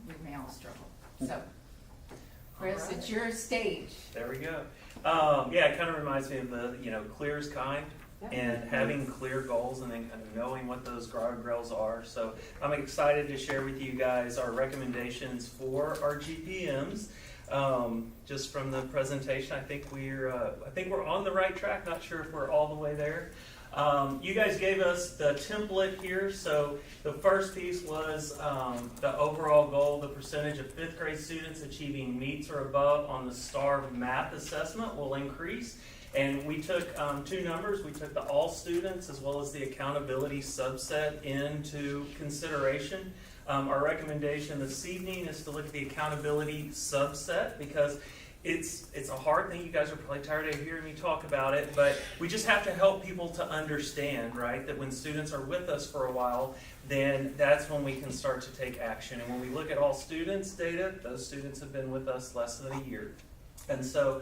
we may all struggle, so. Chris, it's your stage. There we go. Yeah, it kind of reminds me of the, clear is kind, and having clear goals and then kind of knowing what those guardrails are. So I'm excited to share with you guys our recommendations for our GPMs. Just from the presentation, I think we're on the right track. Not sure if we're all the way there. You guys gave us the template here. So the first piece was the overall goal, the percentage of fifth grade students achieving meets or above on the STAR math assessment will increase. And we took two numbers. We took the all students as well as the accountability subset into consideration. Our recommendation this evening is to look at the accountability subset, because it's a hard thing. You guys are probably tired of hearing me talk about it, but we just have to help people to understand, right, that when students are with us for a while, then that's when we can start to take action. And when we look at all students' data, those students have been with us less than a year. And so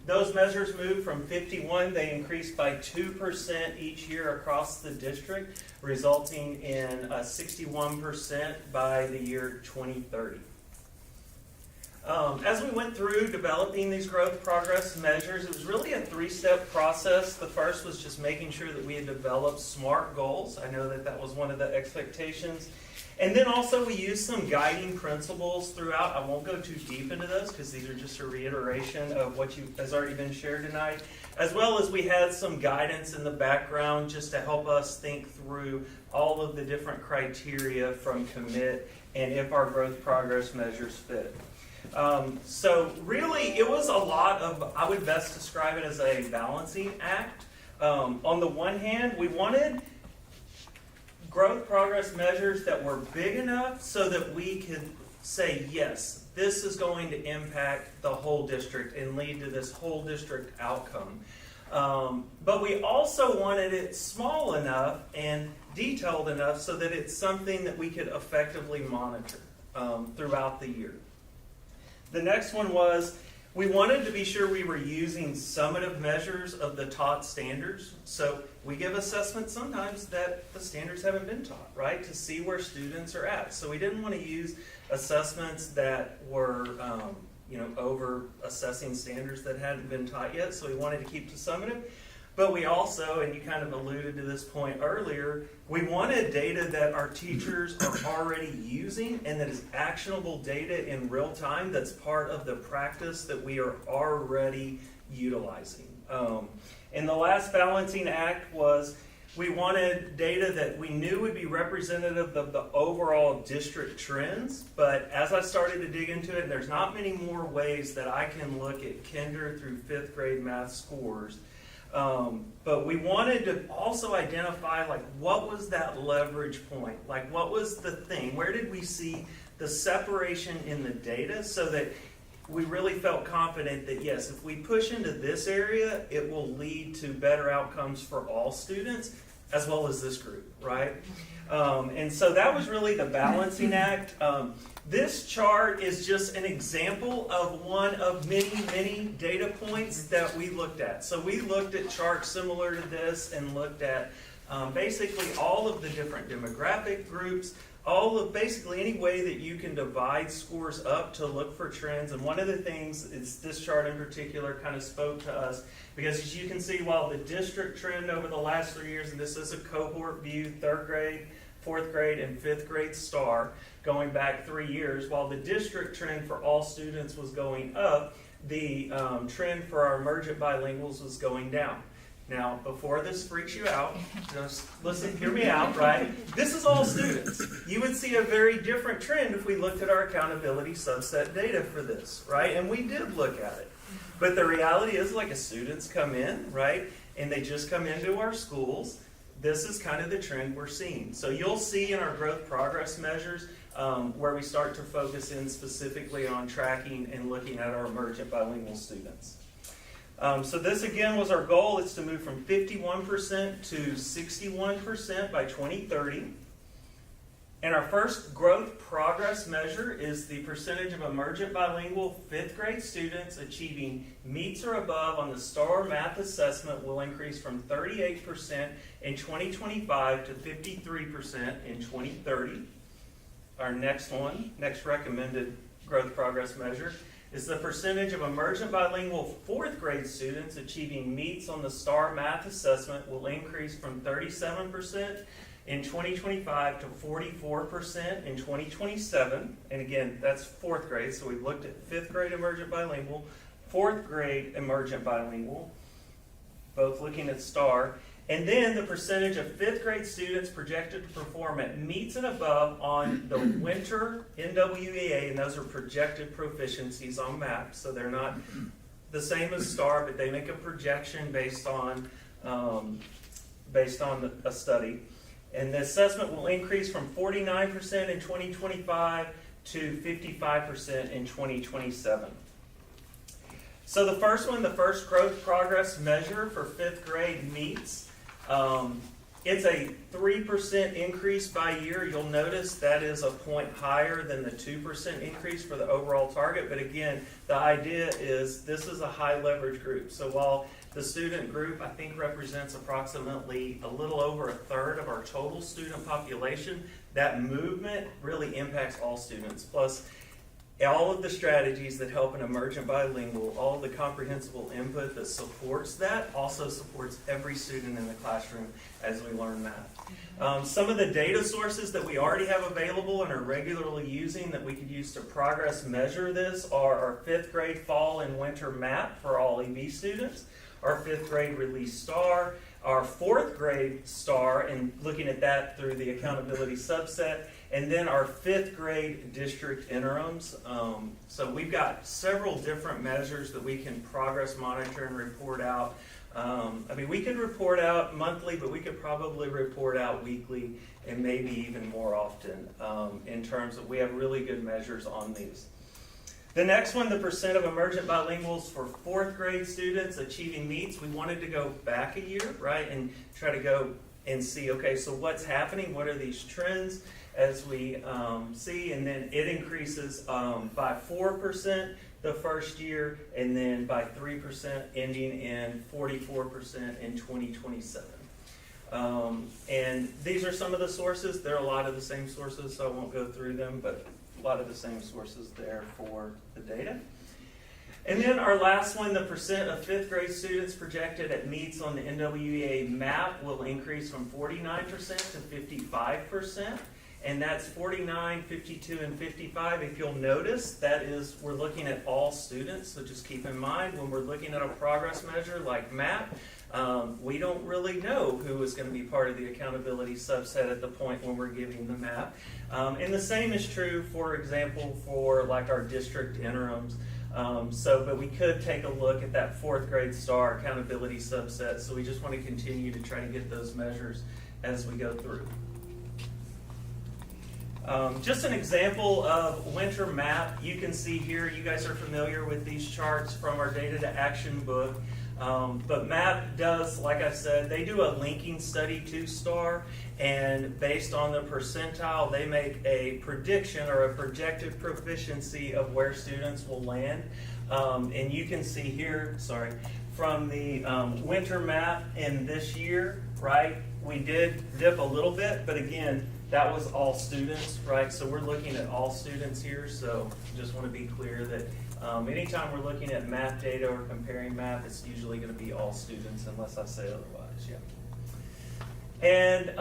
those measures moved from 51, they increased by 2% each year across the district, resulting in 61% by the year 2030. As we went through developing these growth progress measures, it was really a three-step process. The first was just making sure that we had developed SMART goals. I know that that was one of the expectations. And then also we used some guiding principles throughout. I won't go too deep into those because these are just a reiteration of what has already been shared tonight, as well as we had some guidance in the background just to help us think through all of the different criteria from commit and if our growth progress measures fit. So really it was a lot of, I would best describe it as a balancing act. On the one hand, we wanted growth progress measures that were big enough so that we could say, yes, this is going to impact the whole district and lead to this whole district outcome. But we also wanted it small enough and detailed enough so that it's something that we could effectively monitor throughout the year. The next one was, we wanted to be sure we were using summative measures of the taught standards. So we give assessments sometimes that the standards haven't been taught, right? To see where students are at. So we didn't want to use assessments that were, over assessing standards that hadn't been taught yet. So we wanted to keep to summative. But we also, and you kind of alluded to this point earlier, we wanted data that our teachers are already using and that is actionable data in real time that's part of the practice that we are already utilizing. And the last balancing act was we wanted data that we knew would be representative of the overall district trends, but as I started to dig into it, and there's not many more ways that I can look at kinder through fifth grade math scores. But we wanted to also identify, what was that leverage point? What was the thing? Where did we see the separation in the data so that we really felt confident that, yes, if we push into this area, it will lead to better outcomes for all students, as well as this group, right? And so that was really the balancing act. This chart is just an example of one of many, many data points that we looked at. So we looked at charts similar to this and looked at basically all of the different demographic groups, all of basically any way that you can divide scores up to look for trends. And one of the things is this chart in particular kind of spoke to us because as you can see, while the district trend over the last 3 years, and this is a cohort view, third grade, fourth grade, and fifth grade STAR, going back 3 years, while the district trend for all students was going up, the trend for our emergent bilinguals was going down. Now, before this freaks you out, just listen, hear me out, right? This is all students. You would see a very different trend if we looked at our accountability subset data for this, right? And we did look at it. But the reality is, as students come in, right, and they just come into our schools, this is kind of the trend we're seeing. So you'll see in our growth progress measures, where we start to focus in specifically on tracking and looking at our emergent bilingual students. So this again was our goal. It's to move from 51% to 61% by 2030. And our first growth progress measure is the percentage of emergent bilingual 5th grade students achieving meets or above on the STAR math assessment will increase from 38% in 2025 to 53% in 2030. Our next recommended growth progress measure is the percentage of emergent bilingual 4th grade students achieving meets on the STAR math assessment will increase from 37% in 2025 to 44% in 2027. And again, that's 4th grade, so we've looked at 5th grade emergent bilingual, 4th grade emergent bilingual, both looking at STAR. And then the percentage of 5th grade students projected to perform at meets and above on the winter NWEA, and those are projected proficiencies on math, so they're not the same as STAR, but they make a projection based on a study. And the assessment will increase from 49% in 2025 to 55% in 2027. So the first growth progress measure for 5th grade meets. It's a 3% increase by year. You'll notice that is a point higher than the 2% increase for the overall target. But again, the idea is this is a high leverage group. So while the student group, I think, represents approximately a little over 1/3 of our total student population, that movement really impacts all students. Plus, all of the strategies that help an emergent bilingual, all of the comprehensible input that supports that, also supports every student in the classroom as we learn math. Some of the data sources that we already have available and are regularly using that we could use to progress measure this are our 5th grade fall and winter map for all EB students, our 5th grade release STAR, our 4th grade STAR, and looking at that through the accountability subset, and then our 5th grade district interims. So we've got several different measures that we can progress monitor and report out. We could report out monthly, but we could probably report out weekly and maybe even more often in terms of we have really good measures on these. The next one, the percent of emergent bilinguals for 4th grade students achieving meets. We wanted to go back a year, right, and try to go and see, okay, so what's happening? What are these trends as we see? And then it increases by 4% the first year, and then by 3% ending in 44% in 2027. And these are some of the sources. There are a lot of the same sources, so I won't go through them, but a lot of the same sources there for the data. And then our last one, the percent of 5th grade students projected at meets on the NWEA map will increase from 49% to 55%. And that's 49, 52, and 55. If you'll notice, that is, we're looking at all students. So just keep in mind, when we're looking at a progress measure like MAP, we don't really know who is going to be part of the accountability subset at the point when we're giving the map. And the same is true, for example, for like our district interims. But we could take a look at that 4th grade STAR accountability subset. So we just want to continue to try to get those measures as we go through. Just an example of winter map. You can see here, you guys are familiar with these charts from our Data to Action book. But MAP does, like I said, they do a linking study to STAR, and based on the percentile, they make a prediction or a projected proficiency of where students will land. And you can see here, from the winter map in this year, right, we did dip a little bit, but again, that was all students, right? So we're looking at all students here, so just want to be clear that anytime we're looking at math data or comparing math, it's usually going to be all students unless I say otherwise, yeah. And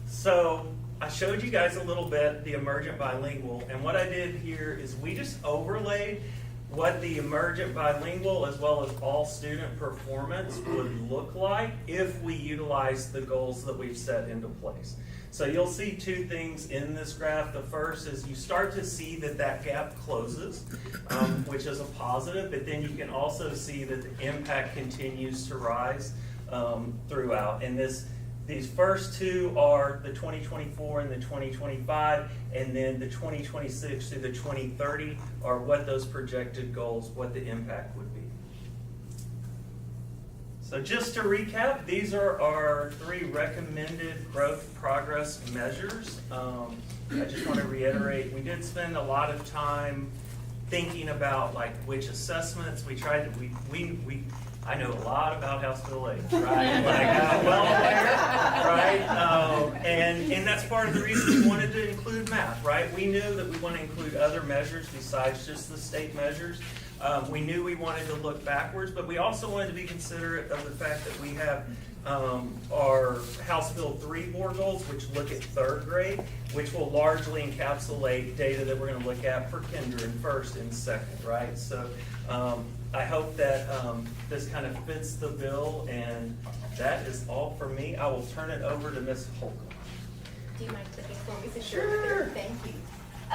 so I showed you guys a little bit the emergent bilingual, and what I did here is we just overlaid what the emergent bilingual as well as all student performance would look like if we utilize the goals that we've set into place. So you'll see two things in this graph. The first is you start to see that gap closes, which is a positive, but then you can also see that the impact continues to rise throughout. And this These first two are the 2024 and the 2025, and then the 2026 to the 2030 are what those projected goals, what the impact would be. So just to recap, these are our 3 recommended growth progress measures. I just want to reiterate, we did spend a lot of time thinking about like which assessments we tried to, I know a lot about House Bill 8, right? Like, well aware, right? And that's part of the reason we wanted to include math, right? We knew that we want to include other measures besides just the state measures. We knew we wanted to look backwards, but we also wanted to be considerate of the fact that we have our House Bill 3 board goals, which look at 3rd grade, which will largely encapsulate data that we're going to look at for kinder and first and second, right? So I hope that this kind of fits the bill, and that is all for me. I will turn it over to Ms. Holcomb. Do you mind clicking for me? Sure. Thank you.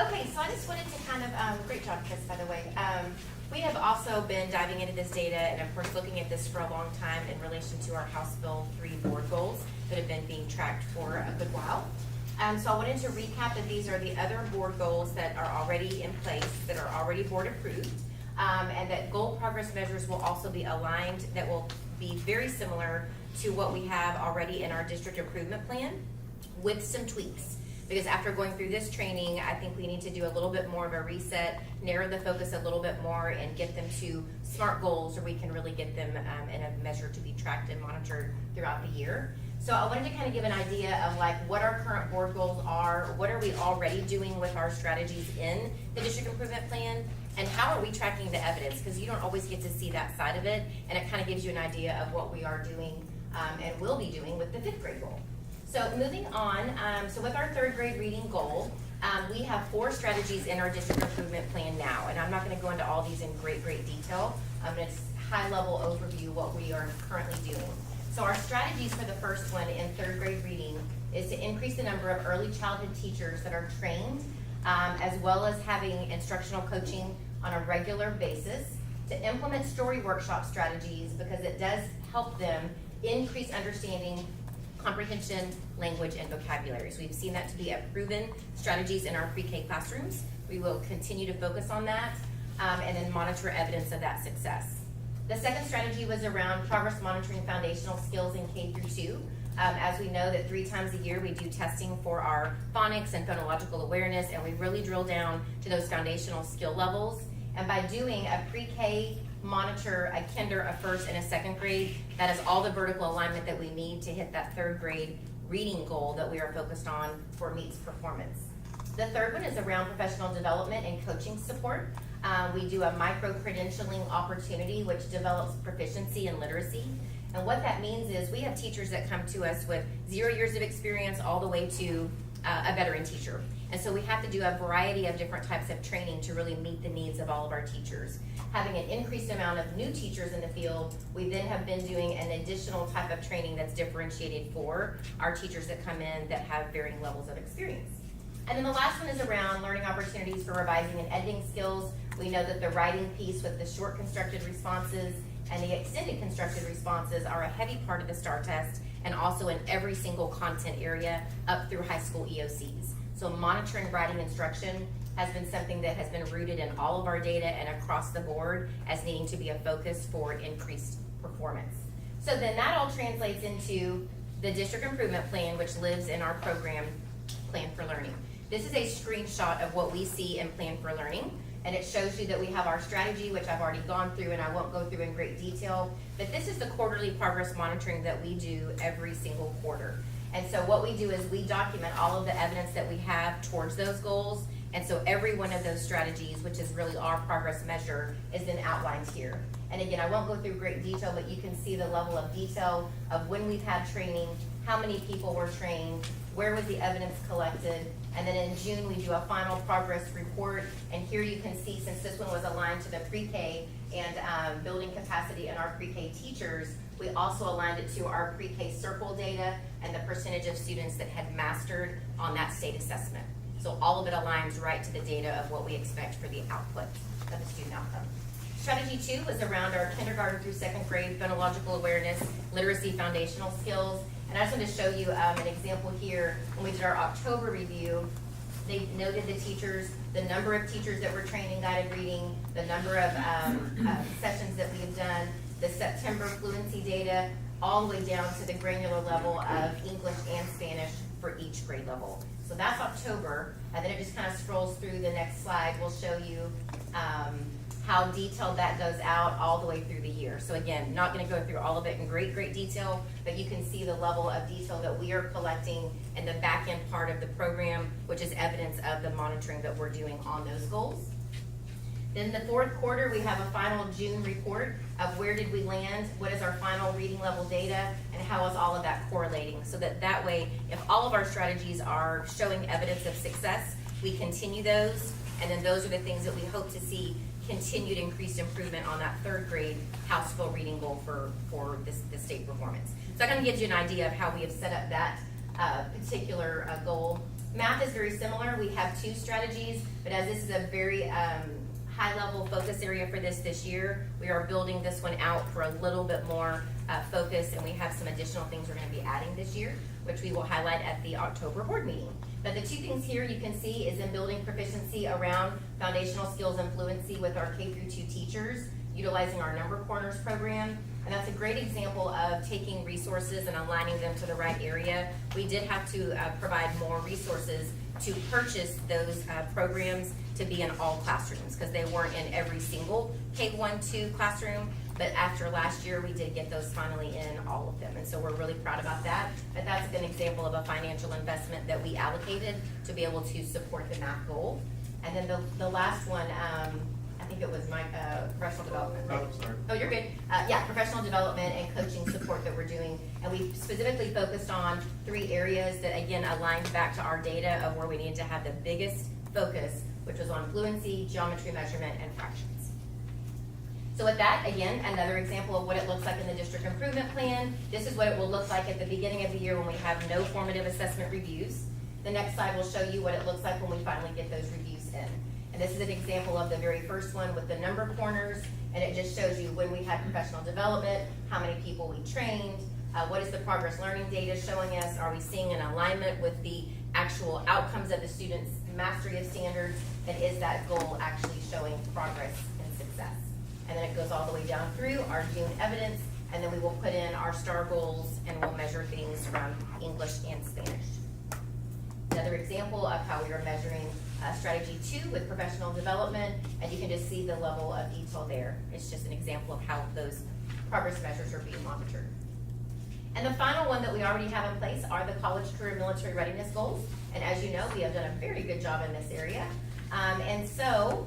Okay, so I just wanted to kind of, great job, Chris, by the way. We have also been diving into this data and of course looking at this for a long time in relation to our House Bill 3 board goals that have been being tracked for a good while. So I wanted to recap that these are the other board goals that are already in place, that are already board approved, and that goal progress measures will also be aligned, that will be very similar to what we have already in our district improvement plan with some tweaks. Because after going through this training, I think we need to do a little bit more of a reset, narrow the focus a little bit more, and get them to SMART goals, where we can really get them in a measure to be tracked and monitored throughout the year. So I wanted to kind of give an idea of like what our current board goals are, what are we already doing with our strategies in the district improvement plan, and how are we tracking the evidence? Because you don't always get to see that side of it, and it kind of gives you an idea of what we are doing and will be doing with the 5th grade goal. So moving on, so with our 3rd grade reading goal, we have 4 strategies in our district improvement plan now, and I'm not going to go into all these in great detail. It's high-level overview what we are currently doing. So our strategies for the first one in 3rd grade reading is to increase the number of early childhood teachers that are trained, as well as having instructional coaching on a regular basis, to implement story workshop strategies because it does help them increase understanding, comprehension, language, and vocabulary. So we've seen that to be a proven strategies in our pre-K classrooms. We will continue to focus on that and then monitor evidence of that success. The second strategy was around progress monitoring foundational skills in K through 2. As we know that 3 times a year we do testing for our phonics and phonological awareness, and we really drill down to those foundational skill levels. And by doing a pre-K monitor, a kinder, a first, and a 2nd grade, that is all the vertical alignment that we need to hit that 3rd grade reading goal that we are focused on for MEET's performance. The third one is around professional development and coaching support. We do a micro-credentialing opportunity which develops proficiency and literacy. And what that means is we have teachers that come to us with 0 years of experience all the way to a veteran teacher. And so we have to do a variety of different types of training to really meet the needs of all of our teachers. Having an increased amount of new teachers in the field, we then have been doing an additional type of training that's differentiated for our teachers that come in that have varying levels of experience. And then the last one is around learning opportunities for revising and editing skills. We know that the writing piece with the short constructed responses and the extended constructed responses are a heavy part of the STAR test, and also in every single content area up through high school EOCs. So monitoring writing instruction has been something that has been rooted in all of our data and across the board as needing to be a focus for increased performance. So then that all translates into the district improvement plan, which lives in our program, Plan for Learning. This is a screenshot of what we see in Plan for Learning, and it shows you that we have our strategy, which I've already gone through and I won't go through in great detail, but this is the quarterly progress monitoring that we do every single quarter. And so what we do is we document all of the evidence that we have towards those goals, and so every one of those strategies, which is really our progress measure, is then outlined here. And again, I won't go through great detail, but you can see the level of detail of when we've had training, how many people were trained, where was the evidence collected, and then in June we do a final progress report. And here you can see, since this one was aligned to the pre-K and building capacity in our pre-K teachers, we also aligned it to our pre-K circle data and the percentage of students that had mastered on that state assessment. So all of it aligns right to the data of what we expect for the output of the student outcome. Strategy 2 was around our kindergarten through 2nd grade phonological awareness, literacy foundational skills. And I just wanted to show you an example here. When we did our October review, they noted the teachers, the number of teachers that were trained in guided reading, the number of sessions that we have done, the September fluency data, all the way down to the granular level of English and Spanish for each grade level. So that's October, and then it just kind of scrolls through. The next slide will show you how detailed that goes out all the way through the year. So again, not gonna go through all of it in great detail, but you can see the level of detail that we are collecting in the back end part of the program, which is evidence of the monitoring that we're doing on those goals. Then the fourth quarter, we have a final June report of where did we land, what is our final reading level data, and how is all of that correlating. So that way, if all of our strategies are showing evidence of success, we continue those, and then those are the things that we hope to see continued increased improvement on that third grade Houseville reading goal for this state performance. So that kind of gives you an idea of how we have set up that particular goal. Math is very similar. We have 2 strategies, but as this is a very high-level focus area for this year, we are building this one out for a little bit more focus, and we have some additional things we're going to be adding this year, which we will highlight at the October board meeting. But the 2 things here you can see is in building proficiency around foundational skills and fluency with our K-2 teachers, utilizing our Number Corners program. And that's a great example of taking resources and aligning them to the right area. We did have to provide more resources to purchase those programs to be in all classrooms, because they weren't in every single K-1-2 classroom. But after last year, we did get those finally in all of them. And so we're really proud about that. But that's an example of a financial investment that we allocated to be able to support the math goal. And then the last one, I think it was my professional development. Right? Oh, sorry. Oh, you're good. Yeah, professional development and coaching support that we're doing. And we specifically focused on 3 areas that, again, aligned back to our data of where we needed to have the biggest focus, which was on fluency, geometry measurement, and fractions. So with that, again, another example of what it looks like in the district improvement plan. This is what it will look like at the beginning of the year when we have no formative assessment reviews. The next slide will show you what it looks like when we finally get those reviews in. And this is an example of the very first one with the number corners, and it just shows you when we had professional development, how many people we trained, what is the progress learning data showing us, are we seeing an alignment with the actual outcomes of the students' mastery of standards, and is that goal actually showing progress and success. And then it goes all the way down through our June evidence, and then we will put in our STAR goals, and we'll measure things from English and Spanish. Another example of how we are measuring strategy 2 with professional development, and you can just see the level of detail there. It's just an example of how those progress measures are being monitored. And the final one that we already have in place are the college career military readiness goals. And as you know, we have done a very good job in this area. And so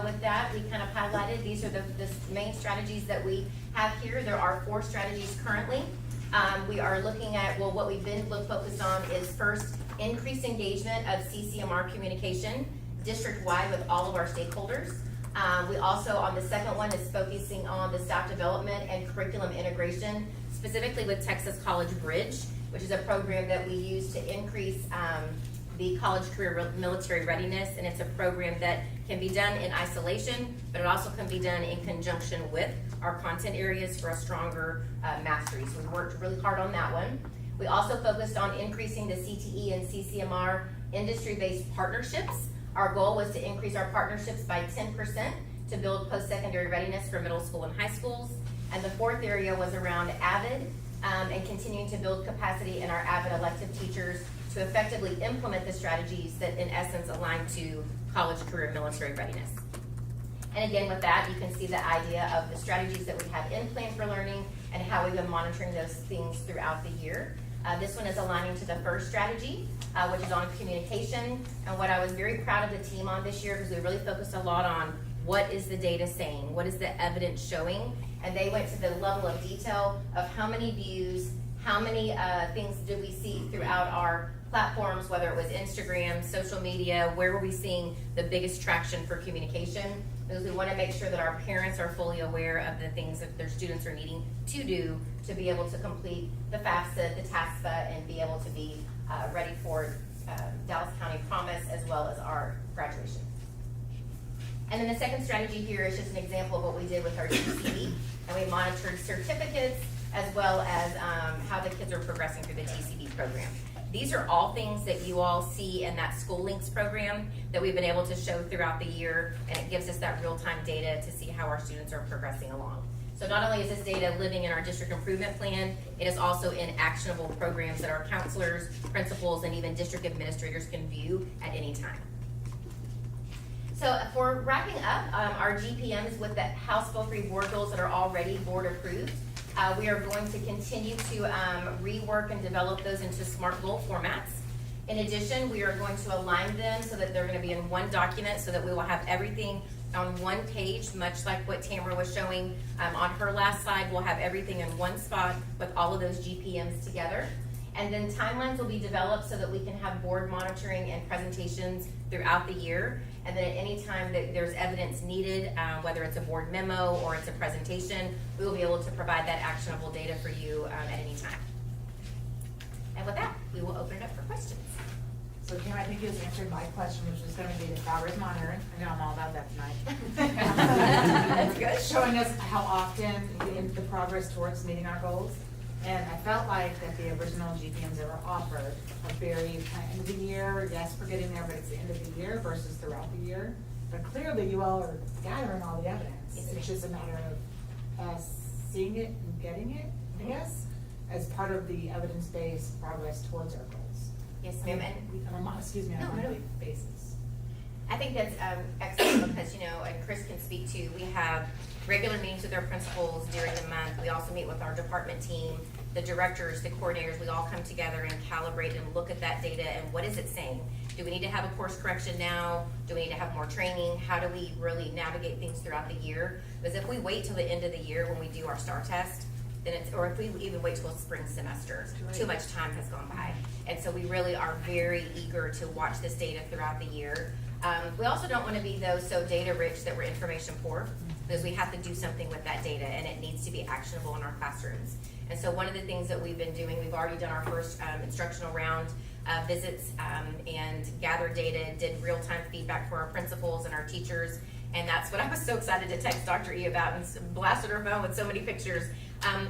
with that, we kind of highlighted, these are the main strategies that we have here. There are 4 strategies currently. We are looking at, well, what we've been focused on is first, increased engagement of CCMR communication district-wide with all of our stakeholders. We also, on the second one, is focusing on the staff development and curriculum integration, specifically with Texas College Bridge, which is a program that we use to increase the college career military readiness, and it's a program that can be done in isolation, but it also can be done in conjunction with our content areas for a stronger mastery. So we worked really hard on that one. We also focused on increasing the CTE and CCMR industry-based partnerships. Our goal was to increase our partnerships by 10% to build post-secondary readiness for middle school and high schools. And the fourth area was around AVID and continuing to build capacity in our AVID elective teachers to effectively implement the strategies that in essence align to college career military readiness. And again, with that, you can see the idea of the strategies that we have in plan for learning and how we've been monitoring those things throughout the year. This one is aligning to the first strategy, which is on communication. And what I was very proud of the team on this year, because we really focused a lot on what is the data saying, what is the evidence showing, and they went to the level of detail of how many views, how many things did we see throughout our platforms, whether it was Instagram, social media, where were we seeing the biggest traction for communication? Because we want to make sure that our parents are fully aware of the things that their students are needing to do to be able to complete the FAFSA, the TASFA, and be able to be ready for Dallas County Promise as well as our graduation. And then the second strategy here is just an example of what we did with our GCD, and we monitored certificates, as well as how the kids are progressing through the TCB program. These are all things that you all see in that School Links program that we've been able to show throughout the year, and it gives us that real-time data to see how our students are progressing along. So not only is this data living in our district improvement plan, it is also in actionable programs that our counselors, principals, and even district administrators can view at any time. So for wrapping up our GPMs with the House Bill 3 board goals that are already board approved, we are going to continue to rework and develop those into SMART goal formats. In addition, we are going to align them so that they're going to be in one document so that we will have everything on one page, much like what Tamara was showing on her last slide. We'll have everything in one spot with all of those GPMs together. And then timelines will be developed so that we can have board monitoring and presentations throughout the year. And then at any time that there's evidence needed, whether it's a board memo or it's a presentation, we will be able to provide that actionable data for you at any time. And with that, we will open it up for questions. So Kim, I think you just answered my question, which was gonna be the progress monitoring. I know I'm all about that tonight. That's good. Showing us how often the progress towards meeting our goals. And I felt like that the original GPMs that were offered are very kind of end of the year, yes, we're getting there, but it's the end of the year versus throughout the year. But clearly you all are gathering all the evidence. Yes, It's just a matter of us seeing it and getting it, I guess, as part of the evidence-based progress towards our goals. Yes, ma'am. And Excuse me, on a No, no. monthly basis. I think that's excellent because, and Chris can speak to, we have regular meetings with our principals during the month. We also meet with our department team, the directors, the coordinators. We all come together and calibrate and look at that data and what is it saying? Do we need to have a course correction now? Do we need to have more training? How do we really navigate things throughout the year? Because if we wait till the end of the year when we do our STAR test, then or if we even wait till spring semester, too much time has gone by. And so we really are very eager to watch this data throughout the year. We also don't want to be those so data rich that we're information poor, because we have to do something with that data and it needs to be actionable in our classrooms. And so one of the things that we've been doing, we've already done our first instructional round visits and gathered data, did real-time feedback for our principals and our teachers. And that's what I was so excited to text Dr. E about and blasted her phone with so many pictures.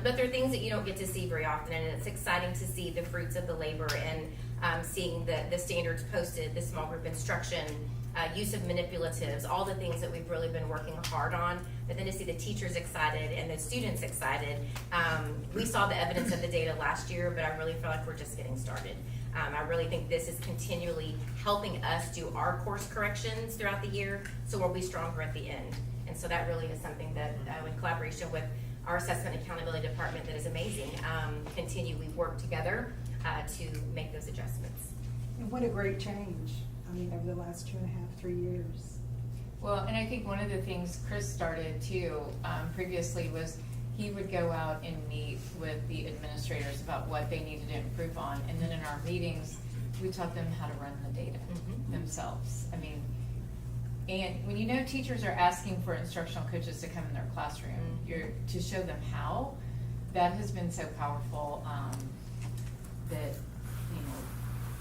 But there are things that you don't get to see very often, and it's exciting to see the fruits of the labor and seeing the standards posted, the small group instruction, use of manipulatives, all the things that we've really been working hard on. But then to see the teachers excited and the students excited. We saw the evidence of the data last year, but I really feel like we're just getting started. I really think this is continually helping us do our course corrections throughout the year, so we'll be stronger at the end. And so that really is something that, in collaboration with our assessment and accountability department, that is amazing. We work together to make those adjustments. And what a great change, over the last 2.5, 3 years. Well, and I think one of the things Chris started too, previously was he would go out and meet with the administrators about what they needed to improve on. And then in our meetings, we taught them how to run the data themselves. And when teachers are asking for instructional coaches to come in their classroom, to show them how, that has been so powerful, that,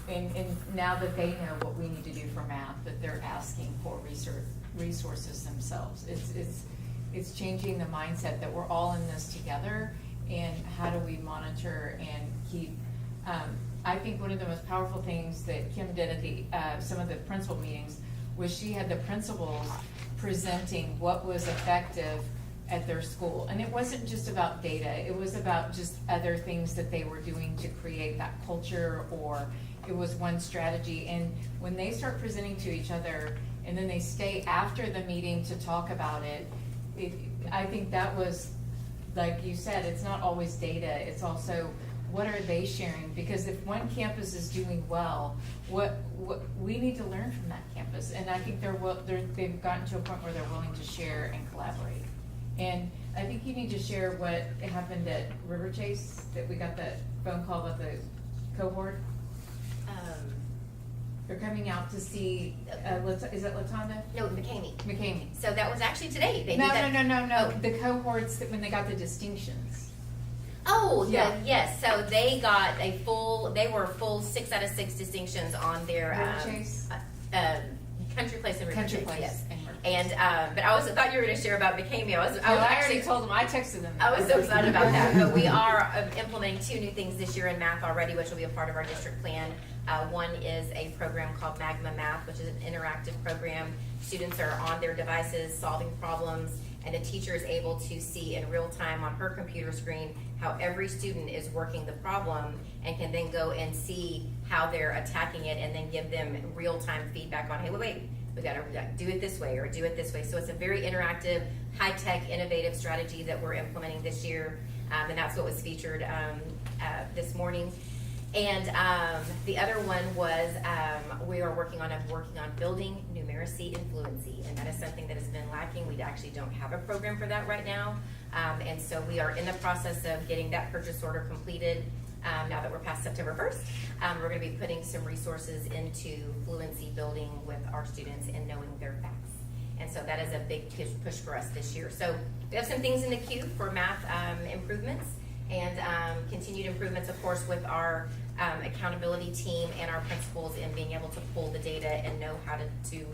and now that they know what we need to do for math, that they're asking for resources themselves. It's changing the mindset that we're all in this together, and how do we monitor and keep, I think one of the most powerful things that Kim did at the some of the principal meetings was she had the principals presenting what was effective at their school. And it wasn't just about data, it was about just other things that they were doing to create that culture, or it was one strategy. And when they start presenting to each other and then they stay after the meeting to talk about it, I think that was, like you said, it's not always data, it's also what are they sharing? Because if one campus is doing well, what we need to learn from that campus. And I think they've gotten to a point where they're willing to share and collaborate. And I think you need to share what happened at River Chase, that we got that phone call about the cohort. They're coming out to see, is it Latanda? No, McCamey. McCamey. So that was actually today. They No. Oh. The cohorts that when they got the distinctions. Oh, Yeah. yes. So they got they were full 6 out of 6 distinctions on their River Chase? Country Place and River Country Chase, Place yes. and River And, but I also thought you were gonna share about McCamey. I was I already actually told them, I texted them. I was so excited about that. But we are implementing 2 new things this year in math already, which will be a part of our district plan. One is a program called Magma Math, which is an interactive program. Students are on their devices solving problems, and the teacher is able to see in real time on her computer screen how every student is working the problem, and can then go and see how they're attacking it, and then give them real-time feedback on, hey, wait, we gotta do it this way or do it this way. So it's a very interactive, high-tech, innovative strategy that we're implementing this year, and that's what was featured this morning. And the other one was we are working on building numeracy and fluency, and that is something that has been lacking. We actually don't have a program for that right now, and so we are in the process of getting that purchase order completed. Now that we're past September 1st, we're going to be putting some resources into fluency building with our students and knowing their facts. And so that is a big push for us this year. So we have some things in the queue for math improvements, and continued improvements, of course, with our accountability team and our principals in being able to pull the data and know how to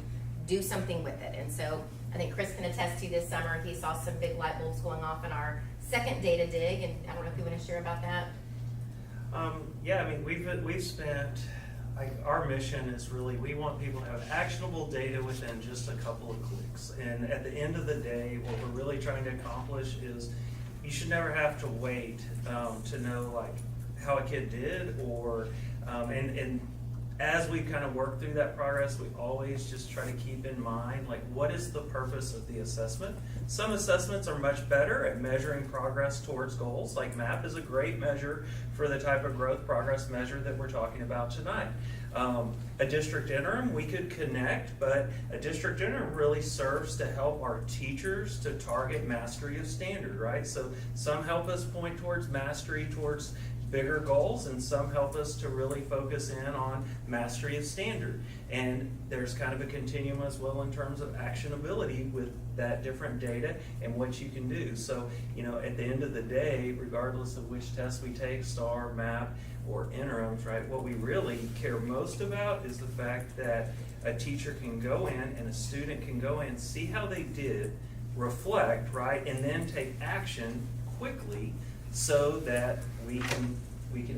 do something with it. And so I think Chris can attest to this summer, he saw some big light bulbs going off in our second data dig, and I don't know if you want to share about that. Yeah, I mean, we've spent, like, our mission is really, we want people to have actionable data within just a couple of clicks. And at the end of the day, what we're really trying to accomplish is you should never have to wait to know, like, how a kid did, or and as we kind of work through that progress, we always just try to keep in mind, like, what is the purpose of the assessment? Some assessments are much better at measuring progress towards goals, like MAP is a great measure for the type of growth progress measure that we're talking about tonight. A district interim, we could connect, but a district interim really serves to help our teachers to target mastery of standard, right? So some help us point towards mastery towards bigger goals, and some help us to really focus in on mastery of standard. And there's kind of a continuum as well in terms of actionability with that different data and what you can do. So, you know, at the end of the day, regardless of which test we take, STAR, MAP, or interims, right, what we really care most about is the fact that a teacher can go in and a student can go in, see how they did, reflect, right, and then take action quickly so that we can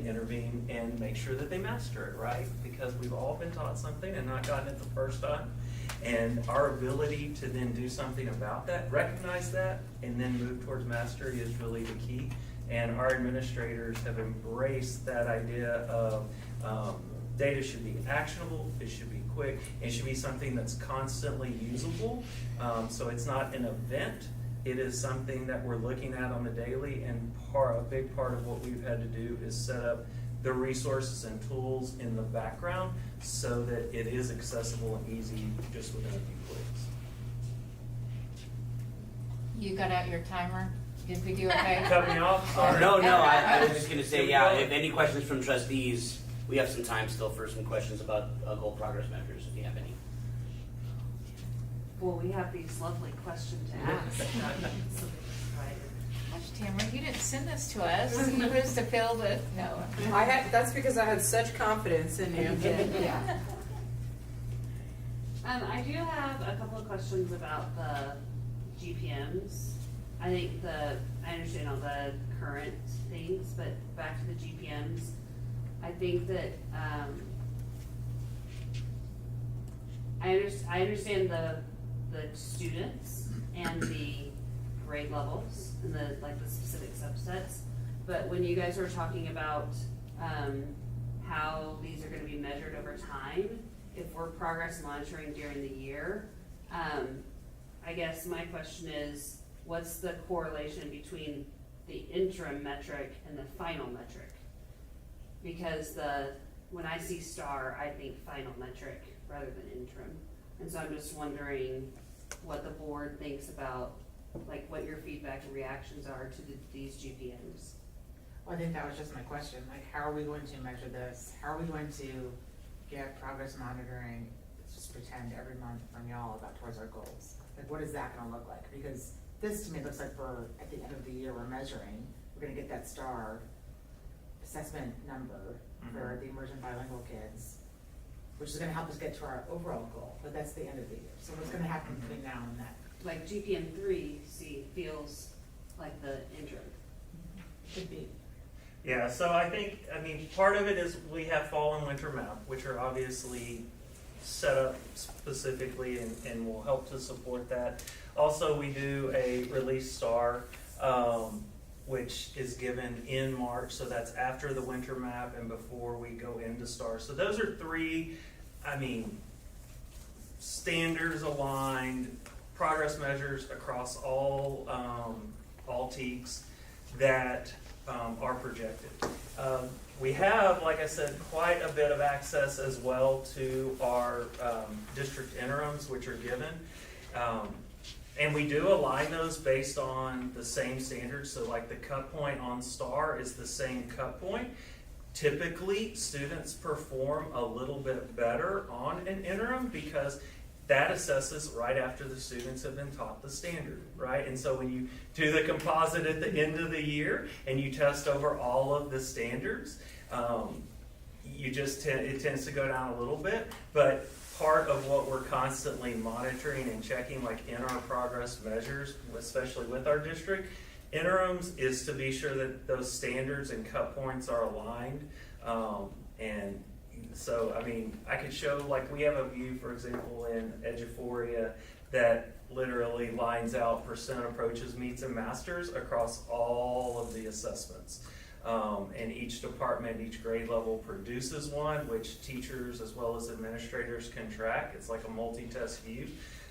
intervene and make sure that they master it, right? Because we've all been taught something and not gotten it the first time. And our ability to then do something about that, recognize that, and then move towards mastery is really the key. And our administrators have embraced that idea of data should be actionable, it should be quick, it should be something that's constantly usable. So it's not an event. It is something that we're looking at on the daily, and a big part of what we've had to do is set up the resources and tools in the background so that it is accessible and easy just within a few clicks. You got out your timer? Did we do okay? Cut me off, sorry. No, I was just gonna say, yeah, if any questions from trustees, we have some time still for some questions about goal progress measures, if you have any. Well, we have these lovely questions to ask. Gosh, Tamara, you didn't send this to us. You was to fill with, no. That's because I had such confidence in you. Yeah. I do have a couple of questions about the GPMs. I think I understand all the current things, but back to the GPMs, I think that I understand the students and the grade levels and the specific subsets, but when you guys were talking about how these are going to be measured over time, if we're progress monitoring during the year, I guess my question is, what's the correlation between the interim metric and the final metric? Because when I see STAR, I think final metric rather than interim. And so I'm just wondering what the board thinks about, like, what your feedback and reactions are to these GPMs. Well, I think that was just my question, like, how are we going to measure this? How are we going to get progress monitoring, let's just pretend, every month from y'all about towards our goals? Like, what is that gonna look like? Because this, to me, looks like at the end of the year, we're measuring, we're gonna get that STAR assessment number for the emergent bilingual kids. which is gonna help us get to our overall goal, but that's the end of the year. So what's gonna happen between now and then? Like GPM 3C feels like the interim. Could be. Yeah, so I mean, part of it is we have fall and winter map, which are obviously set up specifically and will help to support that. Also, we do a release star, which is given in March, so that's after the winter map and before we go into STAR. So those are three, standards aligned progress measures across all TEKs that are projected. We have, like I said, quite a bit of access as well to our district interims, which are given. And we do align those based on the same standards. So like the cut point on STAR is the same cut point. Typically, students perform a little bit better on an interim because that assesses right after the students have been taught the standard, right? And so when you do the composite at the end of the year and you test over all of the standards, it tends to go down a little bit. But part of what we're constantly monitoring and checking, like in our progress measures, especially with our district interims, is to be sure that those standards and cut points are aligned. And so, I could show, like, we have a view, for example, in Eduphoria that literally lines out percent approaches, meets, and masters across all of the assessments. And each department, each grade level produces one, which teachers as well as administrators can track. It's like a multi-test view.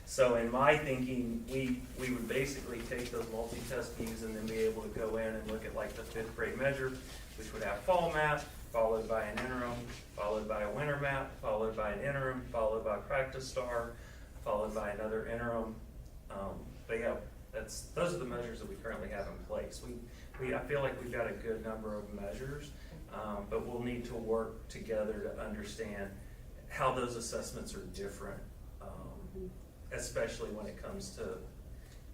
So in my thinking, we would basically take those multi-test views and then be able to go in and look at like the 5th grade measure, which would have fall map, followed by an interim, followed by a winter map, followed by an interim, followed by practice star, followed by another interim. But yeah, those are the measures that we currently have in place. I feel like we've got a good number of measures, but we'll need to work together to understand how those assessments are different, especially when it comes to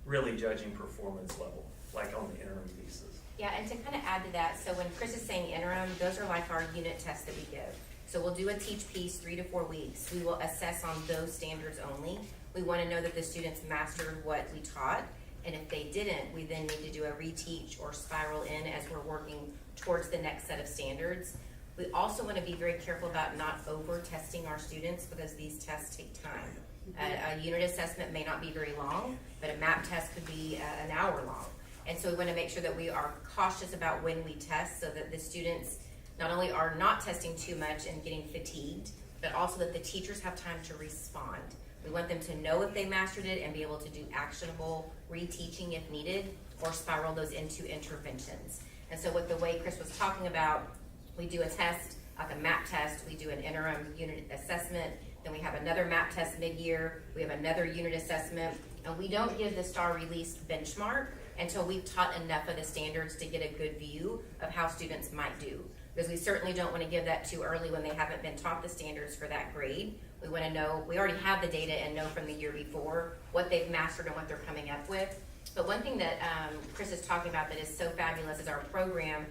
really judging performance level, like on the interim pieces. Yeah, and to kind of add to that, so when Chris is saying interim, those are like our unit tests that we give. So we'll do a teach piece 3 to 4 weeks. We will assess on those standards only. We want to know that the students mastered what we taught. And if they didn't, we then need to do a reteach or spiral in as we're working towards the next set of standards. We also want to be very careful about not over-testing our students because these tests take time. A unit assessment may not be very long, but a map test could be an hour long. And so we want to make sure that we are cautious about when we test so that the students not only are not testing too much and getting fatigued, but also that the teachers have time to respond. We want them to know if they mastered it and be able to do actionable reteaching if needed or spiral those into interventions. And so with the way Chris was talking about, we do a test, like a map test, we do an interim unit assessment, then we have another map test mid-year, we have another unit assessment, and we don't give the STAR release benchmark until we've taught enough of the standards to get a good view of how students might do. Because we certainly don't want to give that too early when they haven't been taught the standards for that grade. We want to know, we already have the data and know from the year before what they've mastered and what they're coming up with. But one thing that Chris is talking about that is so fabulous is our program.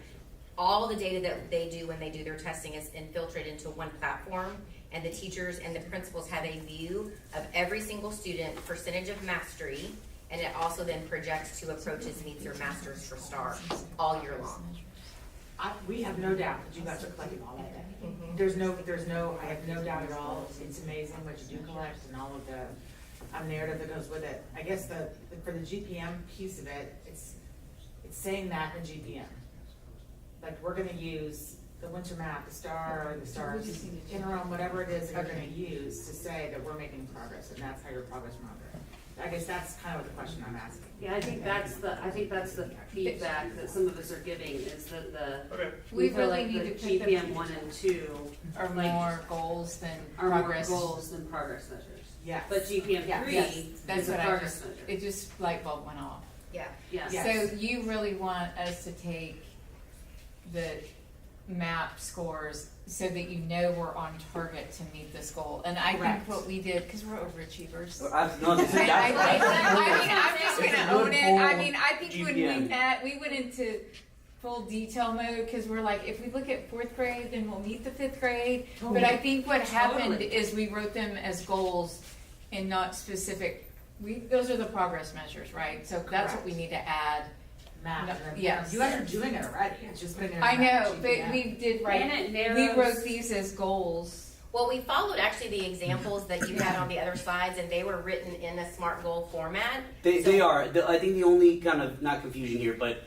All the data that they do when they do their testing is infiltrated into one platform, and the teachers and the principals have a view of every single student, percentage of mastery, and it also then projects to approaches, meets, or masters for STAR all year long. We have no doubt that you guys are collecting all that data. I have no doubt at all. It's amazing what you do collect and all of the narrative that goes with it. I guess for the GPM piece of it, it's saying that in GPM. Like, we're gonna use the winter map, the STAR interim, whatever it is that you're gonna use to say that we're making progress, and that's how your progress monitor. I guess that's kind of the question I'm asking. Yeah, I think that's the feedback that some of us are giving is that We feel really like need the to pick them GPM 1 and 2 Are like, more goals than are progress. more goals than progress measures. Yes. But GPM 3 Yes, that's is a what progress measure. it just light bulb went off. Yeah. Yes. Yes. So you really want us to take the map scores so that you know we're on target to meet this goal. And I Correct. think what we did, because we're overachievers. No, this is- I mean, I'm just It's gonna a good own it. goal. I mean, I think when we GPM. met, we went into full detail mode, cause we're like, if we look at fourth grade, then we'll meet the fifth grade. But I think what happened is we wrote them as goals and not specific, those are the progress measures, right? So that's what we need to add. Math. No, and yes. You guys are doing it already, it's just been in I know, GPM. but we did And write, it we narrows- wrote these as goals. Well, we followed actually the examples that you had on the other slides, and they were written in a SMART goal format. They are. I think the only kind of, not confusion here, but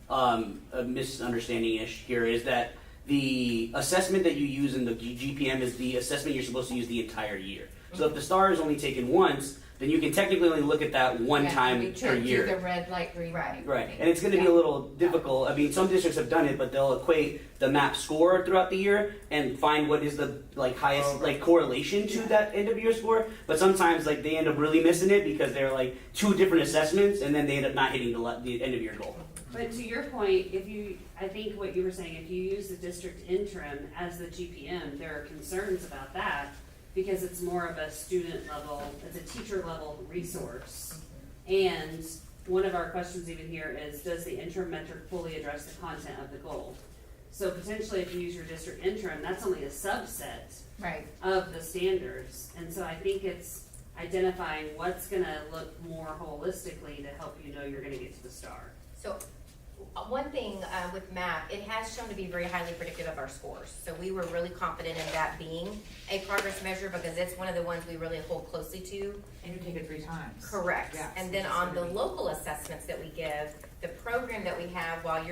a misunderstanding-ish here is that the assessment that you use in the GPM is the assessment you're supposed to use the entire year. So if the star is only taken once, then you can technically only look at that one Yeah, time we per could do year. the red light, green light. Right, and it's going to be a little difficult. I mean, some districts have done it, but they'll equate the MAP score throughout the year and find what is the highest correlation to that end of year score. But sometimes they end up really missing it because they're two different assessments, and then they end up not hitting the end of year goal. But to your point, I think what you were saying, if you use the district interim as the GPM, there are concerns about that because it's more of a student level, it's a teacher level resource. And one of our questions even here is, does the interim metric fully address the content of the goal? So potentially if you use your district interim, that's only a subset Right. of the standards. And so I think it's identifying what's gonna look more holistically to help you know you're gonna get to the star. So, one thing with MAP, it has shown to be very highly predictive of our scores. So we were really confident in that being a progress measure because it's one of the ones we really hold closely to. And you take it 3 times. Correct. Yeah, And so then it's on gonna the be- local assessments that we give, the program that we have, while what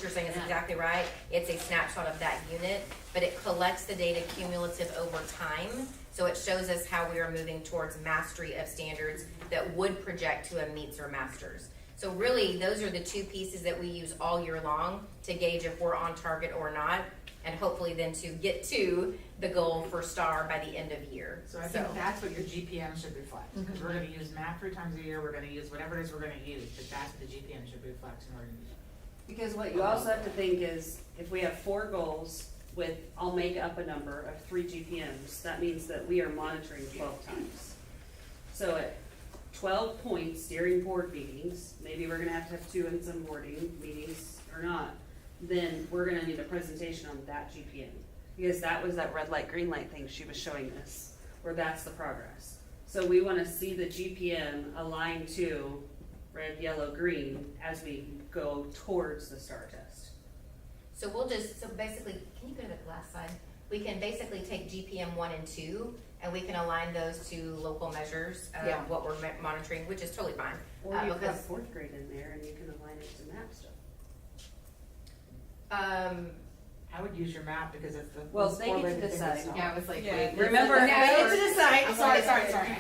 you're saying is exactly right, it's a snapshot of that unit, but it collects the data cumulative over time. So it shows us how we are moving towards mastery of standards that would project to a meets or masters. So really, those are the 2 pieces that we use all year long to gauge if we're on target or not, and hopefully then to get to the goal for STAR by the end of year. So I think that's what your GPM should reflect, because we're gonna use math 3 times a year, we're gonna use whatever it is we're gonna use, but that's what the GPM should reflect in order to. Because what you also have to think is, if we have 4 goals with, I'll make up a number of 3 GPMs, that means that we are monitoring 12 times. So at 12 points during board meetings, maybe we're gonna have to have 2 in some boarding meetings or not, then we're gonna need a presentation on that GPM. Because that was that red light, green light thing she was showing us, where that's the progress. So we wanna see the GPM align to red, yellow, green as we go towards the STAR test. So so basically, can you go to the last slide? We can basically take GPM 1 and 2, and we can align those to local measures of Yeah. what we're monitoring, which is totally fine. Or you've got Because, 4th grade in there and you can align it to MAP stuff. I would use your map because it's the. Well, most they get to correlated thing decide. that's not- Yeah, I was like, Yeah. wait. Remember, No, they get to decide. I'm sorry.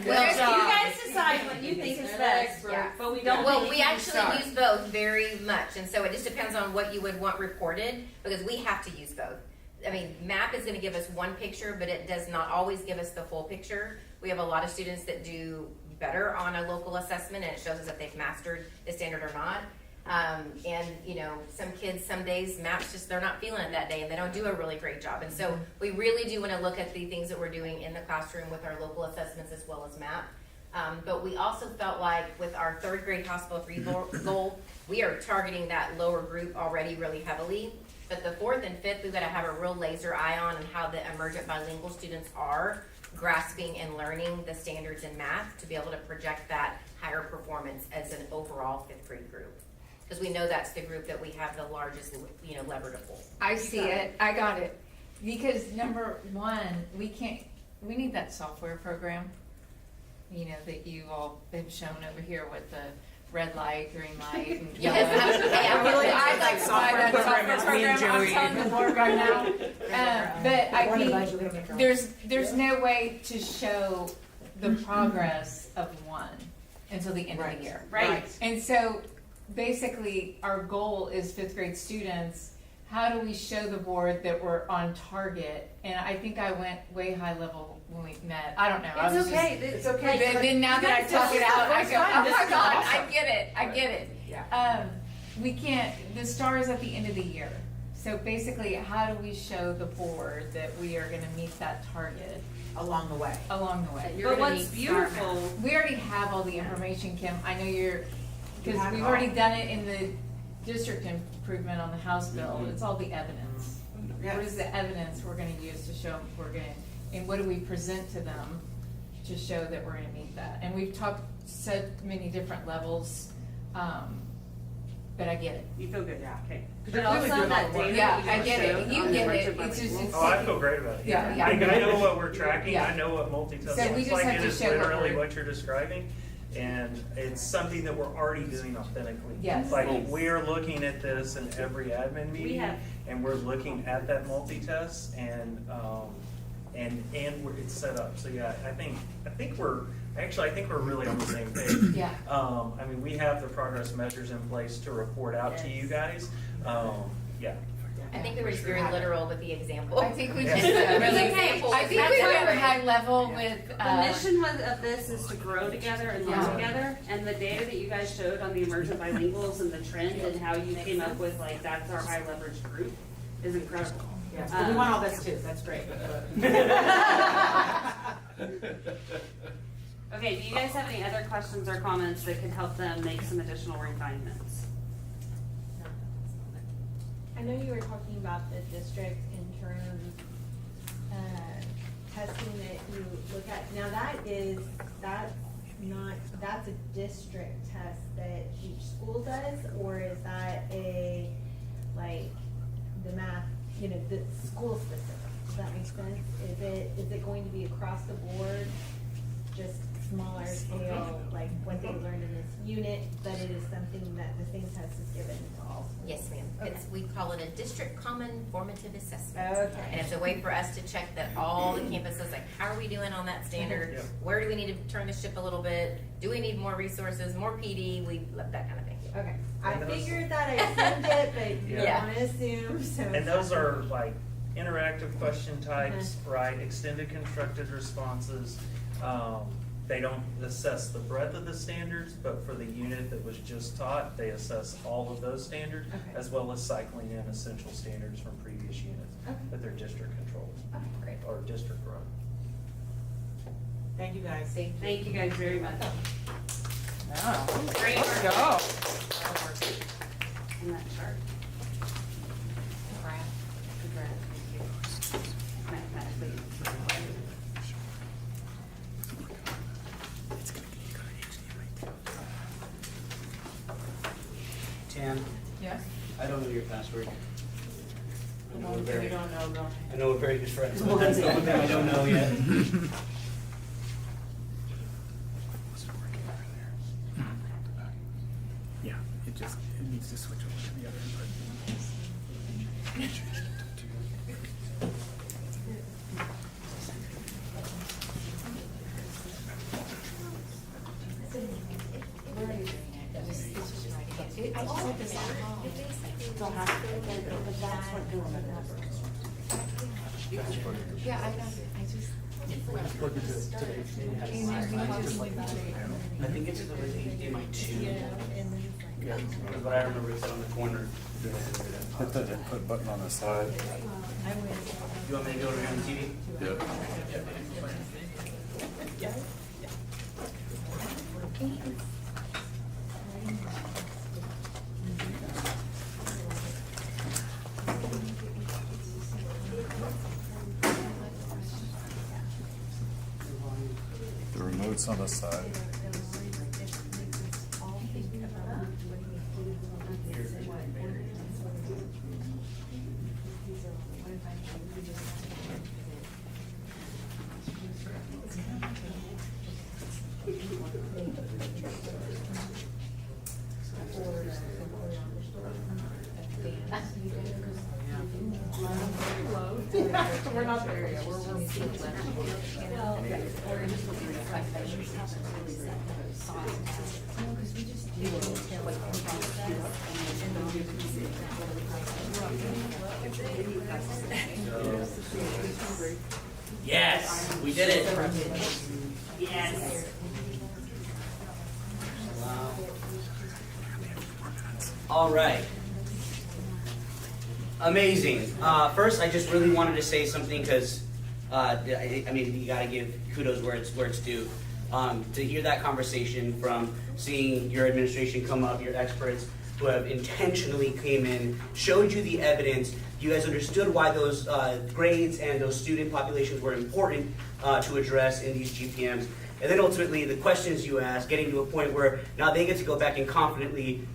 Well, You guys decide what you think is best, Yeah. but we don't. well, think we you can actually start. use both very much, and so it just depends on what you would want reported, because we have to use both. I mean, MAP is gonna give us one picture, but it does not always give us the full picture. We have a lot of students that do better on a local assessment, and it shows us if they've mastered the standard or not. And some kids, some days, MAP's just, they're not feeling it that day, and they don't do a really great job. And so we really do wanna look at the things that we're doing in the classroom with our local assessments as well as MAP. But we also felt like with our 3rd grade hospital 3 goal, we are targeting that lower group already really heavily. But the 4th and 5th, we've gotta have a real laser eye on how the emergent bilingual students are grasping and learning the standards in math to be able to project that higher performance as an overall 5th grade group. Because we know that's the group that we have the largest, lever to pull. I see it, I got it. Because number 1, we need that software program, that you all have shown over here with the red light, green light, and yellow. I'd like to buy that software program, I'm telling the board right now. But I think there's no way to show the progress of 1 until the end of the year. Right. And so basically, our goal is 5th grade students. How do we show the board that we're on target? And I think I went way high level when we met. I don't know. I was It's okay, just- it's okay. Then now that I talk it out, I go, oh my God, awesome. I get it. Yeah. We can't, the STAR is at the end of the year. So basically, how do we show the board that we are gonna meet that target Along the way. along the way? But what's beautiful, We already have all the information, Kim. I know because have it we've all. already done it in district improvement on the House bill, it's all the evidence. What is the evidence we're gonna use to show we're gonna, and what do we present to them to show that we're gonna meet that? And we've said many different levels, but I get it. You feel good, yeah, okay. They're But clearly also doing that all the work. data Yeah, that you I guys get it. showed You on the get it. emergent It's budget just- goals. Oh, I feel great about it. Yeah, yeah. Like, I know what we're tracking, Yeah. I know what multitasking So we looks just like, have it to is show what literally we're- what you're describing. And it's something that we're already doing authentically. Yes. Like, we're looking at this in every admin meeting, have- and we're looking at that multitest, and it's set up. So yeah, I think we're really on the same page. Yeah. I mean, we have the progress measures in place to report out to you guys. Yeah. I think we were just very literal with the example. I think we Yeah. just, Really really, I think That's we why were high level with, The mission of this is to grow together and learn Yeah. together, and the data that you guys showed on the emergent bilinguals and the trend and how you came up with, like, that's our high leverage group is incredible. Yes, but we want all this too, that's great. Okay, do you guys have any other questions or comments that could help them make some additional refinements? I know you were talking about the district interim testing that you look at. Now that's a district test that each school does, or is that like the math, the school specific? Does that make sense? Is it going to be across the board, just smaller scale, like what they learned in this unit, but it is something that the same test is given to all schools? Yes, ma'am. Okay. We call it a district common formative assessment. Okay. And it's a way for us to check that all the campuses, like, how are we doing on that standard? Yeah. Where do we need to turn the ship a little bit? Do we need more resources, more PD? That kind of thing. Okay, I And those- figured that, I assumed it, but you Yeah. don't wanna assume, so. And those are like interactive question types, right, extended constructed responses. They don't assess the breadth of the standards, but for the unit that was just taught, they assess all of those standards, Okay. as well as cycling in essential standards from previous units Okay. that they're district controlled Okay, great. or district run. Thank you, guys. Thank you guys very much. Yeah. Great Let's work. go. On that chart. Congrats. Thank you. Mathematically. Tam, yes? I don't know your password. I know we're You very, don't know, don't. I know we're very good friends, but that's the one thing I don't know yet. Yeah, it needs to switch over to the other input. Yeah, I know, I just. I think it's the HDMI 2. Because what I remember it said on the corner. Hit the input button on the side. You want me to go over here on the TV? The remote's on the side. We're not there yet, we're. Yes, we did it. Yes. Wow. All right. Amazing. First, I just really wanted to say something because, I mean, you gotta give kudos where it's due. To hear that conversation from seeing your administration come up, your experts, who have intentionally came in, showed you the evidence. You guys understood why those grades and those student populations were important to address in these GPMs. And then ultimately the questions you asked, getting to a point where now they get to go back and confidently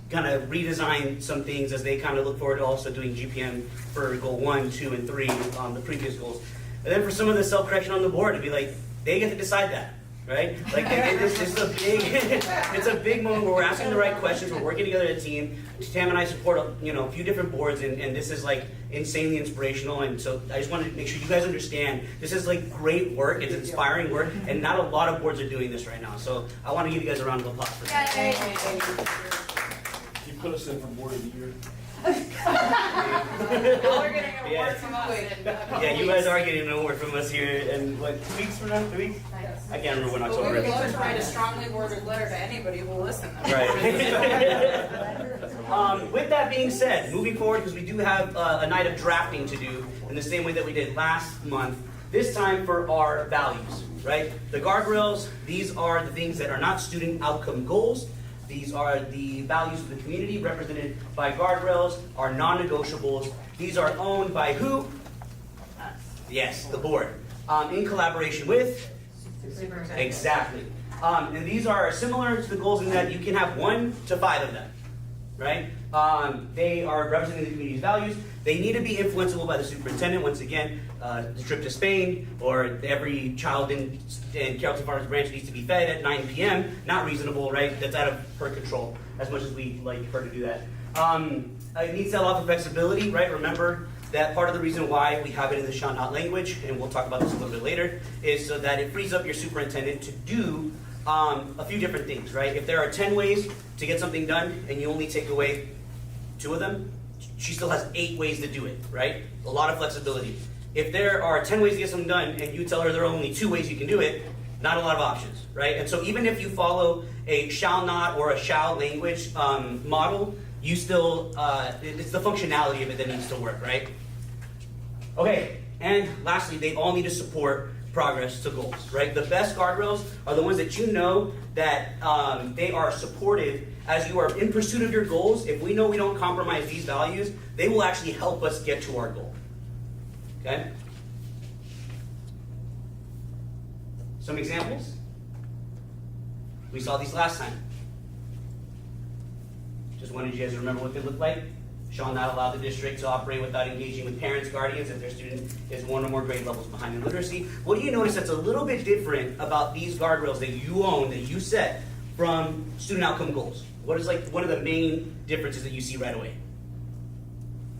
kind of redesign some things as they kind of look forward to also doing GPM for goal 1, 2, and 3, the previous goals. And then for some of the self-correction on the board to be like, they get to decide that, right? Like this is a big, it's a big moment where we're asking the right questions, we're working together as a team. Tam and I support a few different boards, and this is like insanely inspirational. And so I just wanted to make sure you guys understand this is like great work, it's inspiring work, and not a lot of boards are doing this right now. So I want to give you guys a round of applause for that. You put us in for board of the year. Y'all are getting an Yeah. award from us in a couple Yeah, you weeks. guys are getting an award from us here in what, 2 weeks from now? 3 weeks? I can't remember when But October we would is. love to write a strongly worded letter to anybody who will listen. Right. With that being said, moving forward, because we do have a night of drafting to do in the same way that we did last month, this time for our values, right? The guardrails, these are the things that are not student outcome goals. These are the values of the community represented by guardrails, our non-negotiables. These are owned by who? Us. Yes, the board. In collaboration with? Exactly. And these are similar to the goals in that you can have 1 to 5 of them, right? They are representing the community's values. They need to be influenceable by the superintendent. Once again, the trip to Spain, or every child in Carrollton-Farmers branch needs to be fed at 9 p.m. Not reasonable, right? That's out of her control, as much as we like her to do that. It needs to allow for flexibility, right? Remember that part of the reason why we have it in the shall not language, and we'll talk about this a little bit later, is so that it frees up your superintendent to do a few different things, right? If there are 10 ways to get something done and you only take away 2 of them, she still has 8 ways to do it, right? A lot of flexibility. If there are 10 ways to get something done and you tell her there are only 2 ways you can do it, not a lot of options, right? And so even if you follow a shall not or a shall language model, you still, it's the functionality of it that needs to work, right? Okay, and lastly, they all need to support progress to goals, right? The best guardrails are the ones that you know that they are supportive as you are in pursuit of your goals. If we know we don't compromise these values, they will actually help us get to our goal, okay? Some examples. We saw these last time. Just wanted you guys to remember what they look like. Shall not allow the district to operate without engaging with parents, guardians, if their student is 1 or more grade levels behind in literacy. What do you notice that's a little bit different about these guardrails that you own, that you set, from student outcome goals? What is like one of the main differences that you see right away?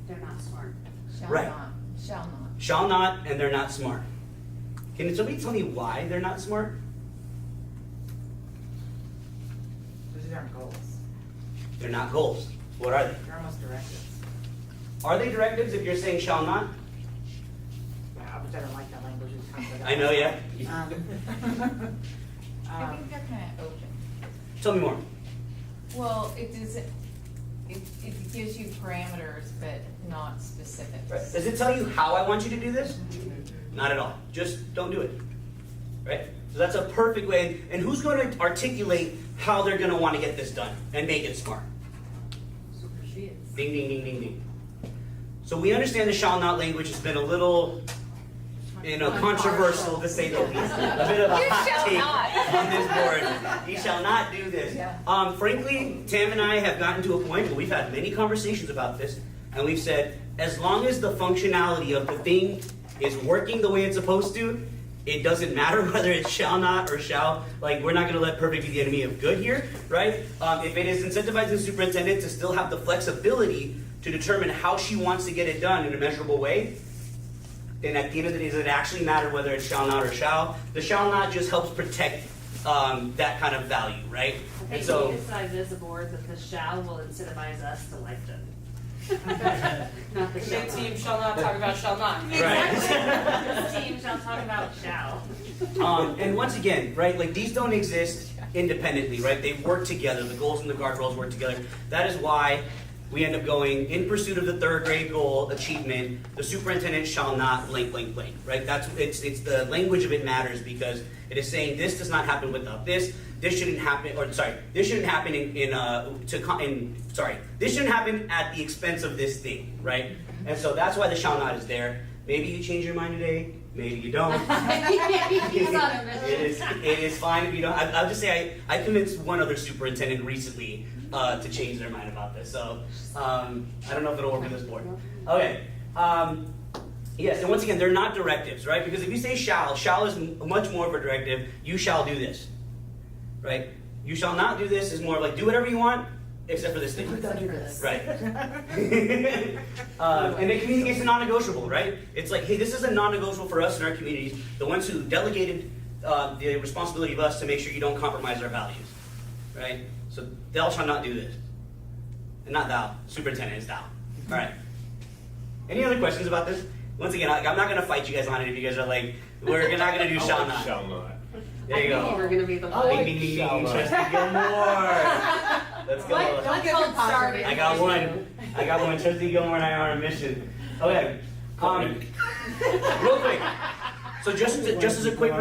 They're not smart. Shall Right. not, shall not. Shall not, and they're not smart. Can somebody tell me why they're not smart? Those aren't goals. They're not goals. What are they? They're almost directives. Are they directives if you're saying shall not? Yeah, which I don't like that language. It's kind of I know, yeah. I think they're kind of open. Tell me more. Well, it gives you parameters, but not specifics. Right. Does it tell you how I want you to do this? Not at all. Just don't do it. Right? So that's a perfect way. And who's going to articulate how they're going to want to get this done and make it smart? Ding, ding, ding, ding, ding. So we understand the shall not language has been a little, controversial to say the least. A bit of a hot take on this board. You shall not do this. Frankly, Tam and I have gotten to a point where we've had many conversations about this, and we've said, as long as the functionality of the thing is working the way it's supposed to, it doesn't matter whether it's shall not or shall. Like, we're not going to let perfect be the enemy of good here, right? If it is incentivizing the superintendent to still have the flexibility to determine how she wants to get it done in a measurable way, then at the end of the day, does it actually matter whether it's shall not or shall? The shall not just helps protect that kind of value, right? I And think so, we decide as a board that the shall will incentivize us to like them. Not the The shall big not. team shall not talk about shall not. This team shall talk about shall. And once again, right, like these don't exist independently, right? They work together. The goals and the guardrails work together. That is why we end up going, in pursuit of the third grade goal achievement, the superintendent shall not blank, blank, blank, right? It's the language of it matters because it is saying this does not happen without this. This shouldn't happen, or sorry, this shouldn't happen this shouldn't happen at the expense of this thing, right? And so that's why the shall not is there. Maybe you change your mind today, maybe you don't. It is fine if you don't. I'll just say I convinced one other superintendent recently to change their mind about this. So I don't know if it'll work with this board. Okay. Yes, and once again, they're not directives, right? Because if you say shall is much more of a directive. You shall do this, right? You shall not do this is more like do whatever you want, except for this thing. Right. And the communication's a non-negotiable, right? It's like, hey, this is a non-negotiable for us in our communities, the ones who delegated the responsibility of us to make sure you don't compromise our values, right? So thou shalt not do this. And not thou, superintendent is thou. All right. Any other questions about this? Once again, I'm not going to fight you guys on it if you guys are like, we're not going to do shall not. Shall not. There you go. We're gonna be the Ding, ding, ding, ding, Trustee Gilmore. Let's go. Don't get him started. I got one. Trustee Gilmore and I are on a mission. Okay. Real quick. So just as a quick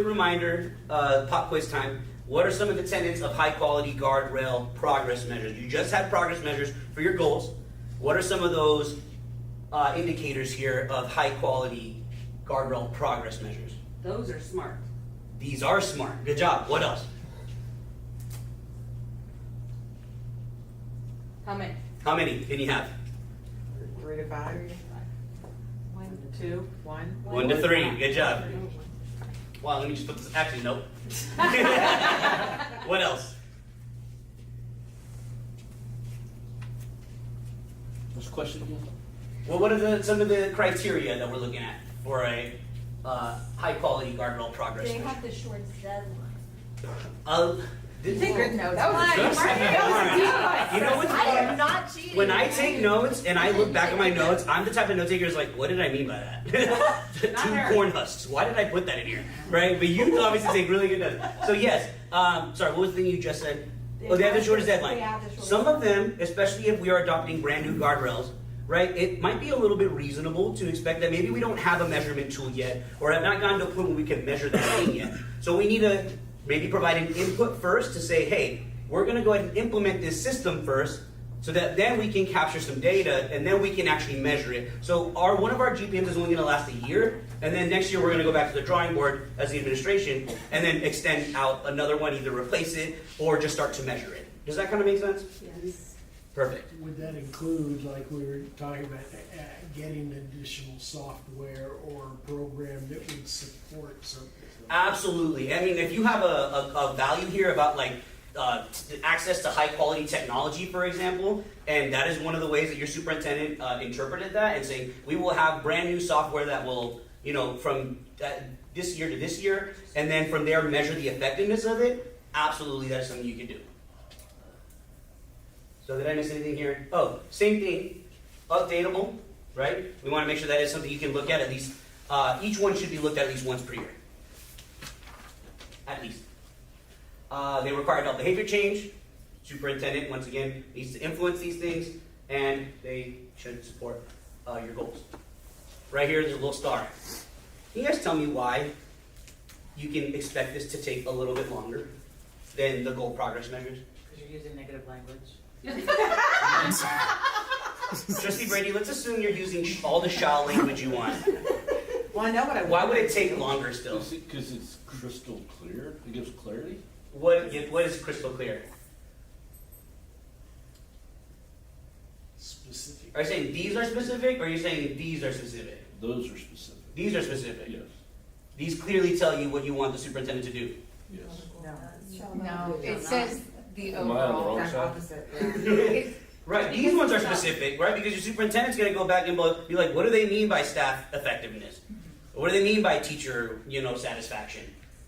reminder, pop quiz time. What are some of the tenets of high quality guardrail progress measures? You just had progress measures for your goals. What are some of those indicators here of high quality guardrail progress measures? Those are smart. These are smart. Good job. What else? How many? How many can you have? 3 to 5. 1 to 2. 1. 1 to 3. Good job. Wow, let me just put this. Actually, nope. What else? What's the question again? Well, what are some of the criteria that we're looking at for a high quality guardrail progress? They have the shortest deadline. Take good notes. You know what's I am not cheating. when I take notes and I look back at my notes, I'm the type of note taker who's like, what did I mean by that? 2 corn husks. Why did I put that in here? Right? But you obviously take really good notes. So yes, sorry, what was the thing you just said? Oh, they have the shortest deadline. Some of them, especially if we are adopting brand new guardrails, right, it might be a little bit reasonable to expect that maybe we don't have a measurement tool yet, or have not gotten to a point where we can measure that thing yet. So we need to maybe provide an input first to say, hey, we're going to go ahead and implement this system first, so that then we can capture some data, and then we can actually measure it. So one of our GPMs is only going to last a year, and then next year we're going to go back to the drawing board as the administration, and then extend out another one, either replace it, or just start to measure it. Does that kind of make sense? Yes. Perfect. Would that include, like we were talking about, getting additional software or program that would support something? Absolutely. I mean, if you have a value here about like access to high quality technology, for example, and that is one of the ways that your superintendent interpreted that and saying, we will have brand new software that will, from this year to this year, and then from there measure the effectiveness of it, absolutely that is something you can do. So did I miss anything here? Oh, same thing, updatable, right? We want to make sure that is something you can look at least, each one should be looked at least once per year. At least. They require adult behavior change. Superintendent, once again, needs to influence these things, and they should support your goals. Right here, there's a little star. Can you guys tell me why you can expect this to take a little bit longer than the goal progress measures? Because you're using negative language. Trustee Brady, let's assume you're using all the shall language you want. Well, I know what I want. Why would it take longer still? Because it's crystal clear. It gives clarity. What is crystal clear? Specific. Are you saying these are specific, or are you saying these are specific? Those are specific. These are specific. Yes. These clearly tell you what you want the superintendent to do. Yes. No, it says the Am I on the overall. wrong side? Opposite, yeah. Right, these ones are specific, right? Because your superintendent's going to go back and be like, what do they mean by staff effectiveness? What do they mean by teacher, satisfaction?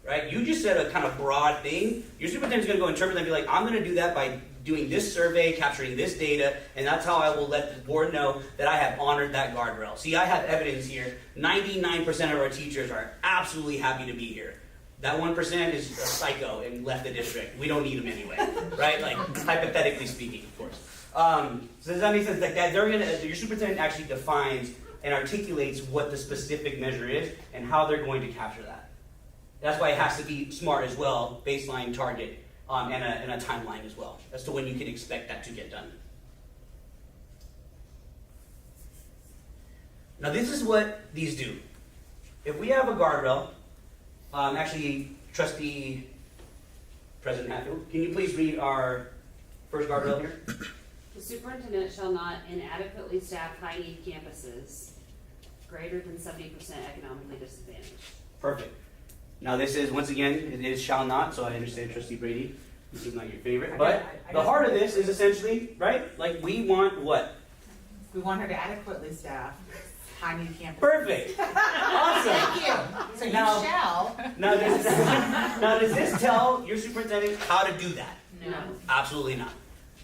Right? You just said a kind of broad thing. Your superintendent's going to go interpret that and be like, I'm going to do that by doing this survey, capturing this data, and that's how I will let the board know that I have honored that guardrail. See, I have evidence here. 99% of our teachers are absolutely happy to be here. That 1% is a psycho and left the district. We don't need them anyway, right? Like, hypothetically speaking, of course. So does that make sense? Like that, your superintendent actually defines and articulates what the specific measure is and how they're going to capture that. That's why it has to be SMART as well, baseline, target, and a timeline as well, as to when you can expect that to get done. Now this is what these do. If we have a guardrail, actually, Trustee President Hatfield, can you please read our first guardrail here? The superintendent shall not inadequately staff high-need campuses greater than 70% economically disadvantaged. Perfect. Now this is, once again, it is shall not, so I understand Trustee Brady, this is not your favorite, but the heart of this is essentially, right, like we want what? We want her to adequately staff high-need campus. Perfect. Awesome. Thank you. So you Now- shall. Now does this tell your superintendent how to do that? No. Absolutely not.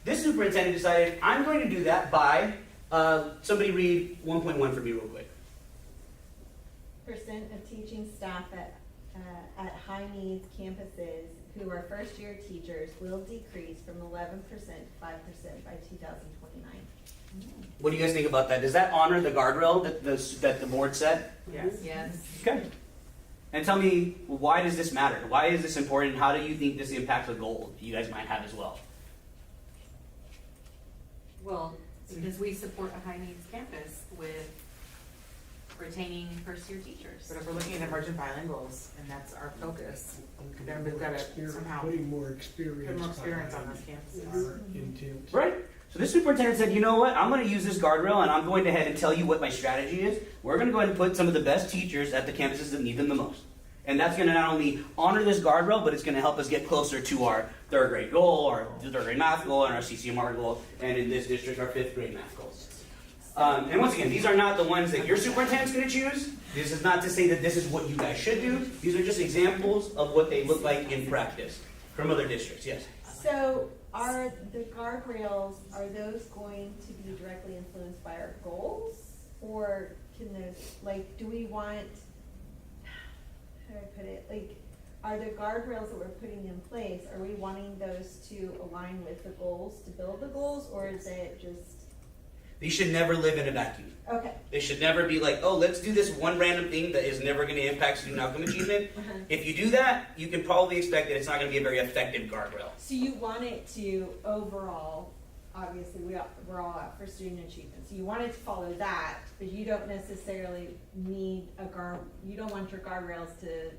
This superintendent decided, I'm going to do that by, somebody read 1.1 for me real quick. Percent of teaching staff at high needs campuses who are first year teachers will decrease from 11% to 5% by 2029. What do you guys think about that? Does that honor the guardrail that the board set? Yes. Yes. Okay. And tell me, why does this matter? Why is this important? How do you think this impacts a goal you guys might have as well? Well, because we support a high needs campus with retaining first year teachers. But if we're looking at emergent bilinguals, and that's our focus, then we've got to You're somehow putting more experience. put more experience on behind those campuses. Our intent. Right. So this superintendent said, you know what? I'm going to use this guardrail and I'm going to head and tell you what my strategy is. We're going to go ahead and put some of the best teachers at the campuses that need them the most. And that's going to not only honor this guardrail, but it's going to help us get closer to our third grade goal, our third grade math goal, and our CCMR goal, and in this district, our fifth grade math goals. And once again, these are not the ones that your superintendent's going to choose. This is not to say that this is what you guys should do. These are just examples of what they look like in practice from other districts. Yes? So are the guardrails, are those going to be directly influenced by our goals? Or can those, like, do we want, how do I put it, like, are the guardrails that we're putting in place, are we wanting those to align with the goals, to build the goals, or is it just, These should never live in a vacuum. okay. They should never be like, oh, let's do this one random thing that is never going to impact student outcome achievement. If you do that, you can probably expect that it's not going to be a very effective guardrail. So you want it to overall, obviously we're all out for student achievement, so you want it to follow that, but you don't necessarily need you don't want your guardrails to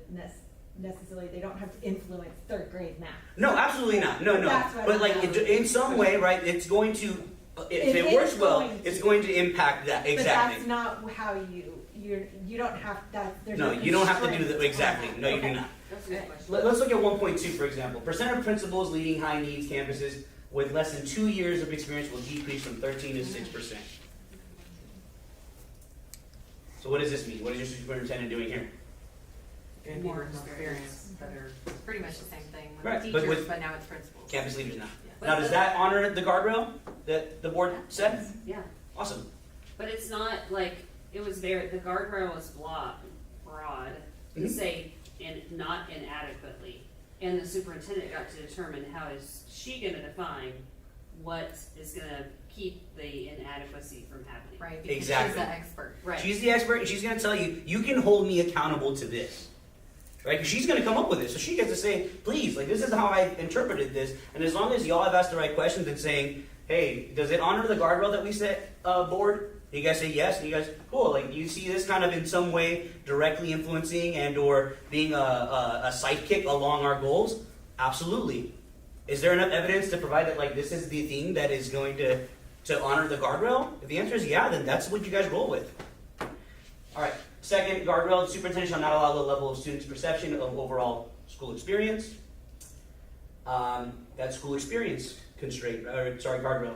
necessarily, they don't have to influence third grade math. No, absolutely not. No. That's what But I'm like saying. in some way, right? It's going to, if It it works is well, going to. it's going to impact that But exactly. that's not how you don't have that, there's No, no you don't have to do constraints that exactly. on No, you Okay. do not. That's a good question. Let's look at 1.2 for example. Percent of principals leading high needs campuses with less than 2 years of experience will decrease from 13 to 6%. So what does this mean? What is your superintendent doing here? Getting More people experience that are pretty much the same thing with Right, but teachers, with but now it's principals. Campus leaders now. Yeah. Now, does that honor the guardrail that the board set? Yeah, Awesome. but it's not like, it was there, the guardrail was broad to Mhm. say, not inadequately. And the superintendent got to determine how is she gonna define what is gonna keep the inadequacy from happening. Right, because Exactly. she's the expert. Right. She's the expert, and she's going to tell you, you can hold me accountable to this. Right? Because she's going to come up with it. So she gets to say, please, like, this is how I interpreted this. And as long as y'all have asked the right questions and saying, hey, does it honor the guardrail that we set, board? You guys say yes, and you guys, cool. Like, you see this kind of in some way directly influencing and or being a sidekick along our goals? Absolutely. Is there enough evidence to provide that, like, this is the thing that is going to honor the guardrail? If the answer is yeah, then that's what you guys roll with. All right. Second, guardrail, the superintendent shall not allow the level of students' perception of overall school experience. That's school experience constraint, guardrail.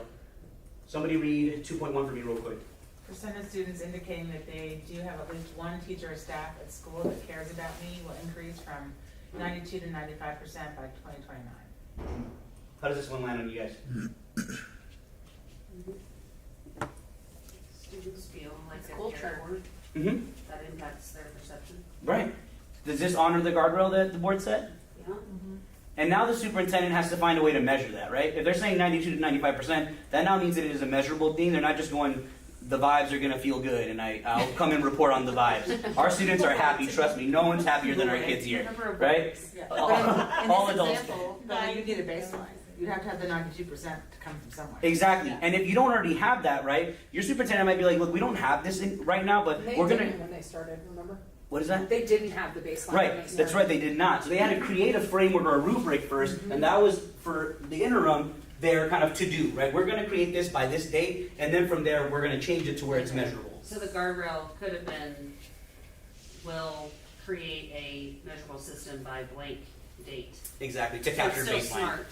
Somebody read 2.1 for me real quick. Percent of students indicating that they do have at least one teacher or staff at school that cares about me will increase from 92 to 95% by 2029. How does this one land on you guys? Students feel like It's they're culture. cared for, Mm-hmm. that impacts their perception. Right. Does this honor the guardrail that the board set? Yeah. And now the superintendent has to find a way to measure that, right? If they're saying 92 to 95%, that now means that it is a measurable thing. They're not just going, the vibes are going to feel good, and I'll come and report on the vibes. Our students are happy, trust me. No one's happier than our kids here, right? Yeah. All In this adults. example, but you need a baseline. You'd have to have the 92% to come from somewhere. Exactly. And if you don't already have that, right, your superintendent might be like, look, we don't have this right now, but They we're going didn't to... when they started, remember? What is that? They didn't have the baseline. when Right, they that's started. right, they did not. So they had to create a framework or a rubric first, and that was for the interim, their kind of to-do, right? We're gonna create this by this date, and then from there, we're gonna change it to where it's measurable. So the guardrail could have been, will create a measurable system by blank date. Exactly, to So capture it's baseline. still smart.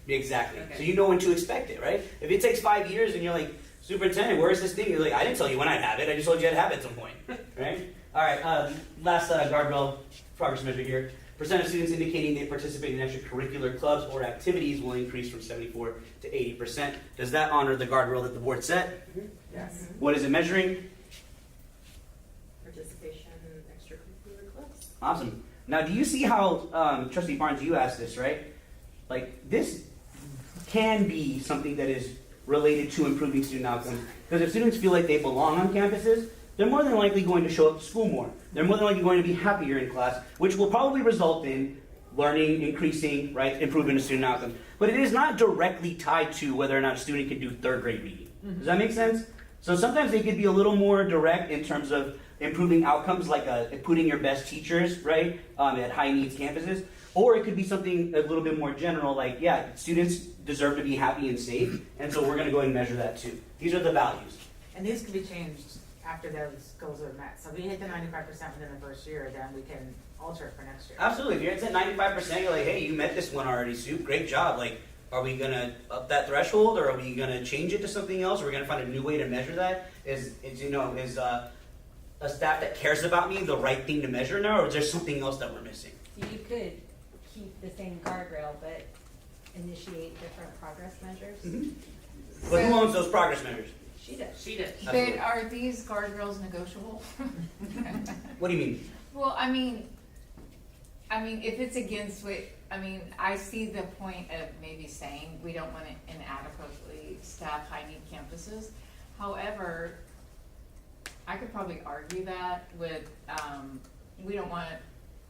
Exactly. Okay. So you know when to expect it, right? If it takes 5 years and you're like, superintendent, where's this thing? You're like, I didn't tell you when I'd have it, I just told you I'd have it at some point, right? All right, last guardrail progress measure here. Percent of students indicating they participate in extracurricular clubs or activities will increase from 74 to 80%. Does that honor the guardrail that the board set? Yes. What is it measuring? Participation in extracurricular clubs. Awesome. Now, do you see how, Trustee Barnes, you asked this, right? Like, this can be something that is related to improving student outcomes. Because if students feel like they belong on campuses, they're more than likely going to show up to school more. They're more than likely going to be happier in class, which will probably result in learning, increasing, right, improvement in student outcomes. But it is not directly tied to whether or not a student can do third grade reading. Does that make sense? So sometimes they could be a little more direct in terms of improving outcomes, like putting your best teachers, right, at high needs campuses. Or it could be something a little bit more general, like, yeah, students deserve to be happy and safe, and so we're going to go ahead and measure that too. These are the values. And these can be changed after those goals are met. So if we hit the 95% within the first year, then we can alter it for next year. Absolutely. If you're at 95%, you're like, hey, you met this one already, Sue. Great job. Like, are we going to up that threshold, or are we going to change it to something else? Are we going to find a new way to measure that? Is a staff that cares about me the right thing to measure now, or is there something else that we're missing? You could keep the same guardrail, but initiate different progress measures. Mm-hmm. But who owns those progress measures? She does. She did. Absolutely. But are these guardrails negotiable? What do you mean? Well, I mean, if it's against what, I see the point of maybe saying we don't want to inadequately staff high-need campuses. However, I could probably argue that with, we don't want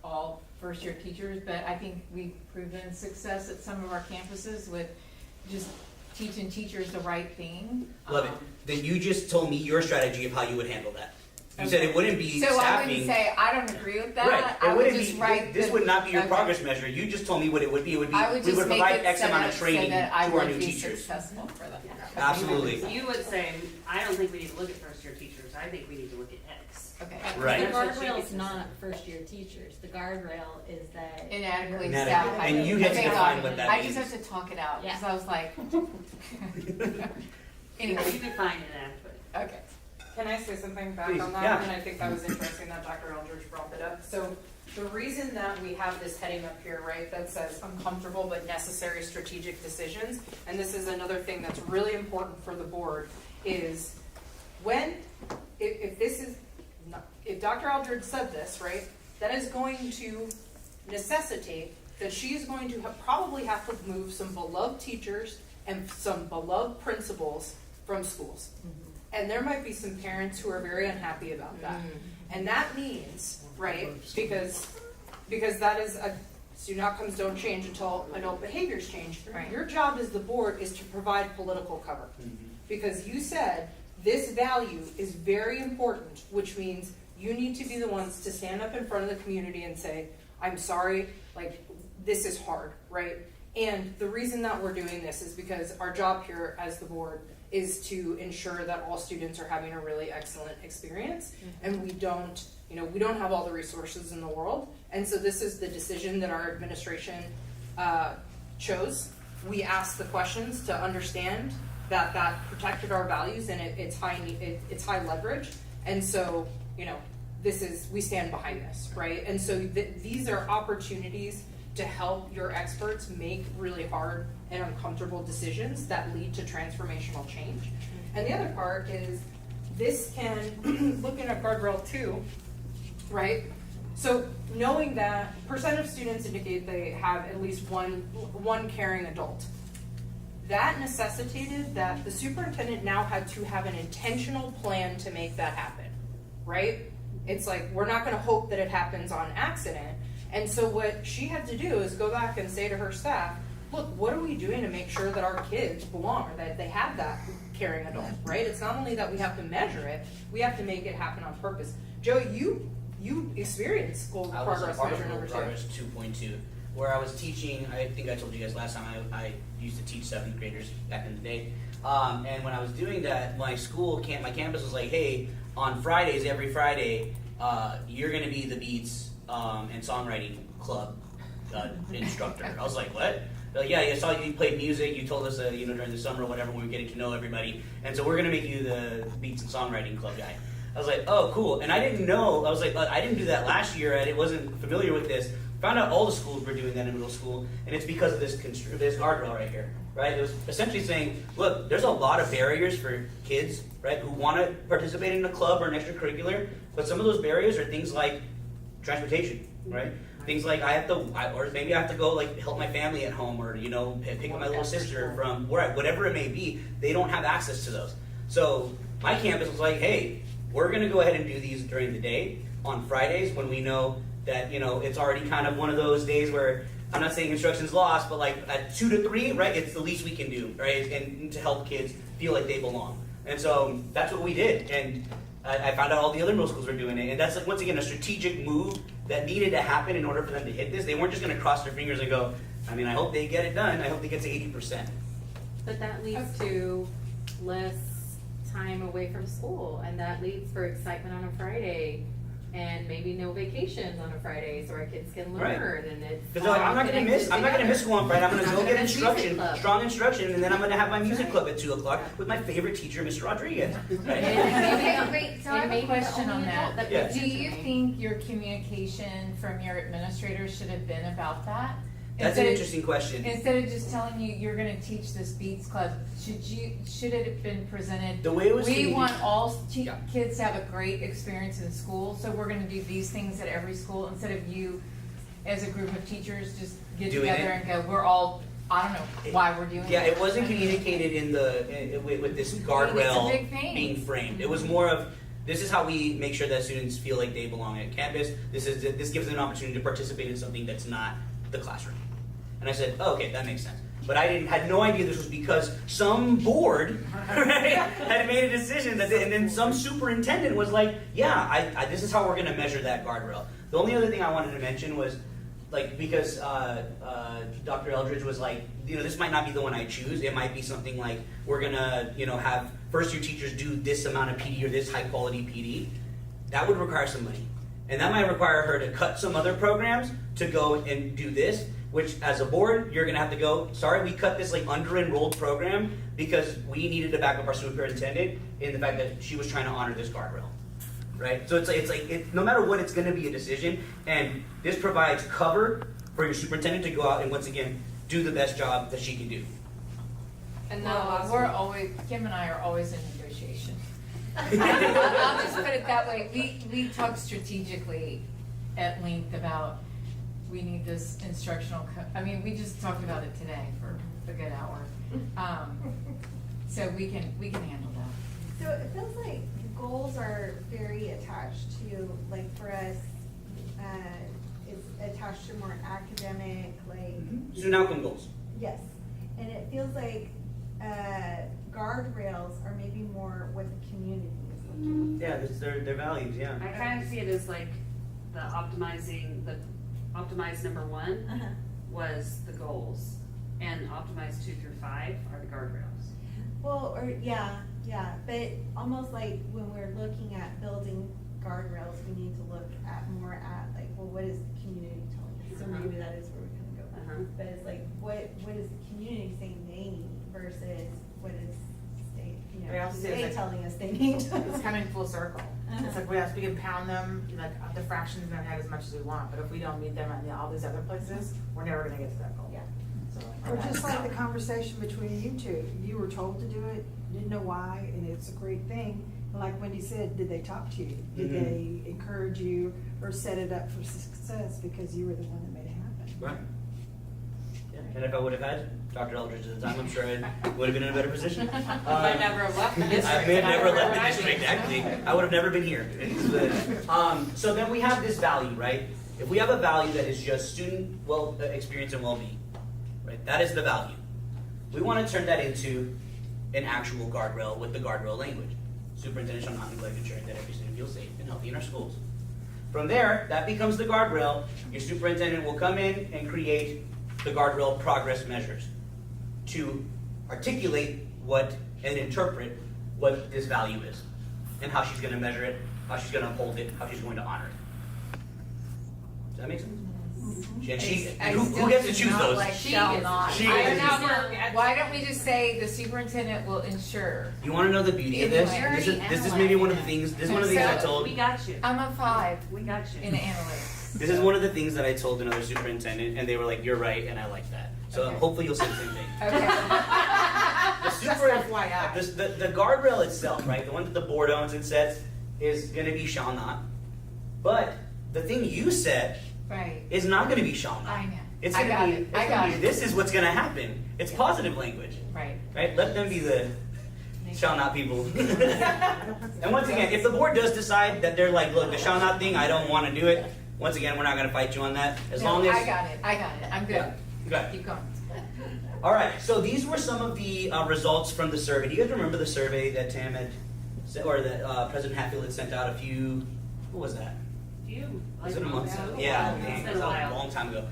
all first-year teachers, but I think we've proven success at some of our campuses with just teaching teachers the right thing. Love it. Then you just told me your strategy of how you would handle that. You said Okay. it wouldn't be So staffing. I wouldn't say, I don't agree with that. Right. It I would wouldn't just be, write this the- would not be your okay. progress measure. You just told me what it would be. It would be I would we just would make provide it X set amount up of so training that I to our would new be teachers. successful for them. Absolutely. You would say, I don't think we need to look at first-year teachers. I think we need to look at X. Okay. Right. The That's what she guardrail gets is to not say. first-year teachers. The guardrail is that. Inadequately Inadequate. staffed. And you get to Okay, define got what it. that I means. just have to talk it out, because Yeah. I was like, Anyway, anyway, you define inadequate. okay. Can I say something back Please, on that? yeah. And I think that was interesting that Dr. Eldridge brought that up. So the reason that we have this heading up here, right, that says uncomfortable but necessary strategic decisions, and this is another thing that's really important for the board, is if Dr. Eldridge said this, right, that is going to necessitate that she is going to probably have to move some beloved teachers and some beloved principals from schools. And there might be some parents who are very unhappy about that. And that means, right, because that is student outcomes don't change until adult behaviors change. Right. Your job as the board is to provide political cover. Because you said this value is very important, which means you need to be the ones to stand up in front of the community and say, I'm sorry, like, this is hard, right? And the reason that we're doing this is because our job here as the board is to ensure that all students are having a really excellent experience, and we don't have all the resources in the world, and so this is the decision that our administration chose. We asked the questions to understand that protected our values, and it's high leverage, and so we stand behind this, right? And so these are opportunities to help your experts make really hard and uncomfortable decisions that lead to transformational change. And the other part is this can, looking at guardrail 2, right? So knowing that percent of students indicate they have at least one caring adult, that necessitated that the superintendent now had to have an intentional plan to make that happen, right? It's like, we're not gonna hope that it happens on accident. And so what she had to do is go back and say to her staff, look, what are we doing to make sure that our kids belong, or that they have that caring adult, right? It's not only that we have to measure it, we have to make it happen on purpose. Joey, you experienced school I was a progress part measure of number Goal 2. Progress 2.2, where I was teaching. I think I told you guys last time I used to teach 7th graders back in the day. And when I was doing that, my campus was like, hey, on Fridays, every Friday, you're going to be the Beats and Songwriting Club instructor. I was like, what? They're like, yeah, I saw you played music. You told us, during the summer or whatever, when we were getting to know everybody. And so we're going to make you the Beats and Songwriting Club guy. I was like, oh, cool. And I didn't know. I was like, I didn't do that last year. I wasn't familiar with this. Found out all the schools were doing that in middle school, and it's because of this guardrail right here, right? It was essentially saying, look, there's a lot of barriers for kids, right, who want to participate in a club or an extracurricular, but some of those barriers are things like transportation, right? Things like or maybe I have to go like help my family at home, or pick up my little sister from whatever it may be. They don't have access to those. So my campus was like, hey, we're going to go ahead and do these during the day on Fridays when we know that it's already kind of one of those days where I'm not saying instruction's lost, but like at 2 to 3, right? It's the least we can do, right? And to help kids feel like they belong. And so that's what we did. And I found out all the other middle schools were doing it. And that's like, once again, a strategic move that needed to happen in order for them to hit this. They weren't just going to cross their fingers and go, I mean, I hope they get it done. I hope they get to 80%. But that leads to less time away from school, and that leads for excitement on a Friday, and maybe no vacations on a Friday, so our kids can learn. Right. And it's Because like, I'm not going to miss school on Friday. I'm going to go get instruction, club. strong instruction, and then I'm going to have my music club at 2 o'clock with my favorite teacher, Mr. Rodriguez. Right? Okay, wait, so I have Maybe a question on that. Yeah. Do you think your communication from your administrators should have been about that? That's an interesting question. Instead of just telling you you're going to teach this Beats Club, should it have been presented? The way it was We want all Yeah. kids to have a great experience in school, so we're going to do these things at every school, instead of you, as a group of teachers, just get Doing together it. and go, we're all, I don't know why we're doing it. Yeah, it wasn't communicated with this guardrail big thing. being framed. It was more of, this is how we make sure that students feel like they belong at campus. This gives them an opportunity to participate in something that's not the classroom. And I said, oh, okay, that makes sense. But I had no idea this was because some board had made a decision and then some superintendent was like, yeah, this is how we're going to measure that guardrail. The only other thing I wanted to mention was, like, because Dr. Eldridge was like, this might not be the one I choose. It might be something like, we're going to, have first-year teachers do this amount of PD or this high-quality PD. That would require some money. And that might require her to cut some other programs to go and do this, which as a board, you're going to have to go, sorry, we cut this like under-enrolled program because we needed to back up our superintendent in the fact that she was trying to honor this guardrail, right? So it's like no matter what, it's going to be a decision, and this provides cover for your superintendent to go out and once again do the best job that she can do. And Well, Kim and I are always in negotiation. I'll just put it that way. We talk strategically at length about, we need this instructional, we just talked about it today for a good hour. So we can handle that. So it feels like goals are very attached to, like for us, it's attached to more academic, like. Student outcome goals. Yes, and it feels like guardrails are maybe more what the community is looking Yeah, that's their values, yeah. I kind of see it as like the optimized number 1 Uh-huh. was the goals, and optimized 2 through 5 are the guardrails. Well, or yeah, but almost like when we're looking at building guardrails, we need to look at more at like, well, what is the community telling us? So maybe that is where we kind of go. But it's like, what is the community saying they need versus what is state, I also say they it's like- telling us they need? It's coming full circle. It's like, we can pound them, like, the fractions in our head as much as we want, but if we don't meet them at all these other places, we're never gonna get to that goal. Yeah. So, Or just like the conversation between you two, you were told to do it, didn't know why, and it's a great thing, Like Wendy said, did they talk to you? Did Mhm. they encourage you or set it up for success because you were the one that made it happen? Right. Yeah. And if I would have had Dr. Eldridge at the time, I'm sure I would have been in a better position. Might never have left the district. I may have never left the Right. district, actually. I would have never been here. So then we have this value, right? If we have a value that is just student experience and well-being, right? That is the value. We want to turn that into an actual guardrail with the guardrail language. Superintendent shall not neglect ensuring that every student feels safe and healthy in our schools. From there, that becomes the guardrail. Your superintendent will come in and create the guardrail progress measures to articulate what and interpret what this value is and how she's going to measure it, how she's going to uphold it, how she's going to honor it. Does that make sense? And who gets to choose those? She shall not. She I gets don't to know. Why don't we just say the superintendent will ensure? You want to know the beauty of this? This is maybe one of the things. This is one of the things I told. We got you. I'm a 5 We got you. in analytics. This is one of the things that I told another superintendent, and they were like, "You're right," and I like that. So Okay. hopefully you'll say the same thing. Okay. The guardrail itself, right? The one that the board owns and sets is going to be shall not. But the thing you said Right. is not going to be shall not. I know. It's I going to got be. it. It's I gonna got be, it. This is what's going to happen. It's positive language, Right. right? Let them be the shall not people. And once again, if the board does decide that they're like, look, the shall not thing, I don't want to do it. Once again, we're not going to fight you on that. As No, long as I got it. I'm good. Yeah. Okay. Keep going. All right, so these were some of the results from the survey. Do you guys remember the survey that Tam had, or that President Hatfield had sent out a few? What was that? Was it a month ago? Yeah, It's dang, been it was a a while. long time ago.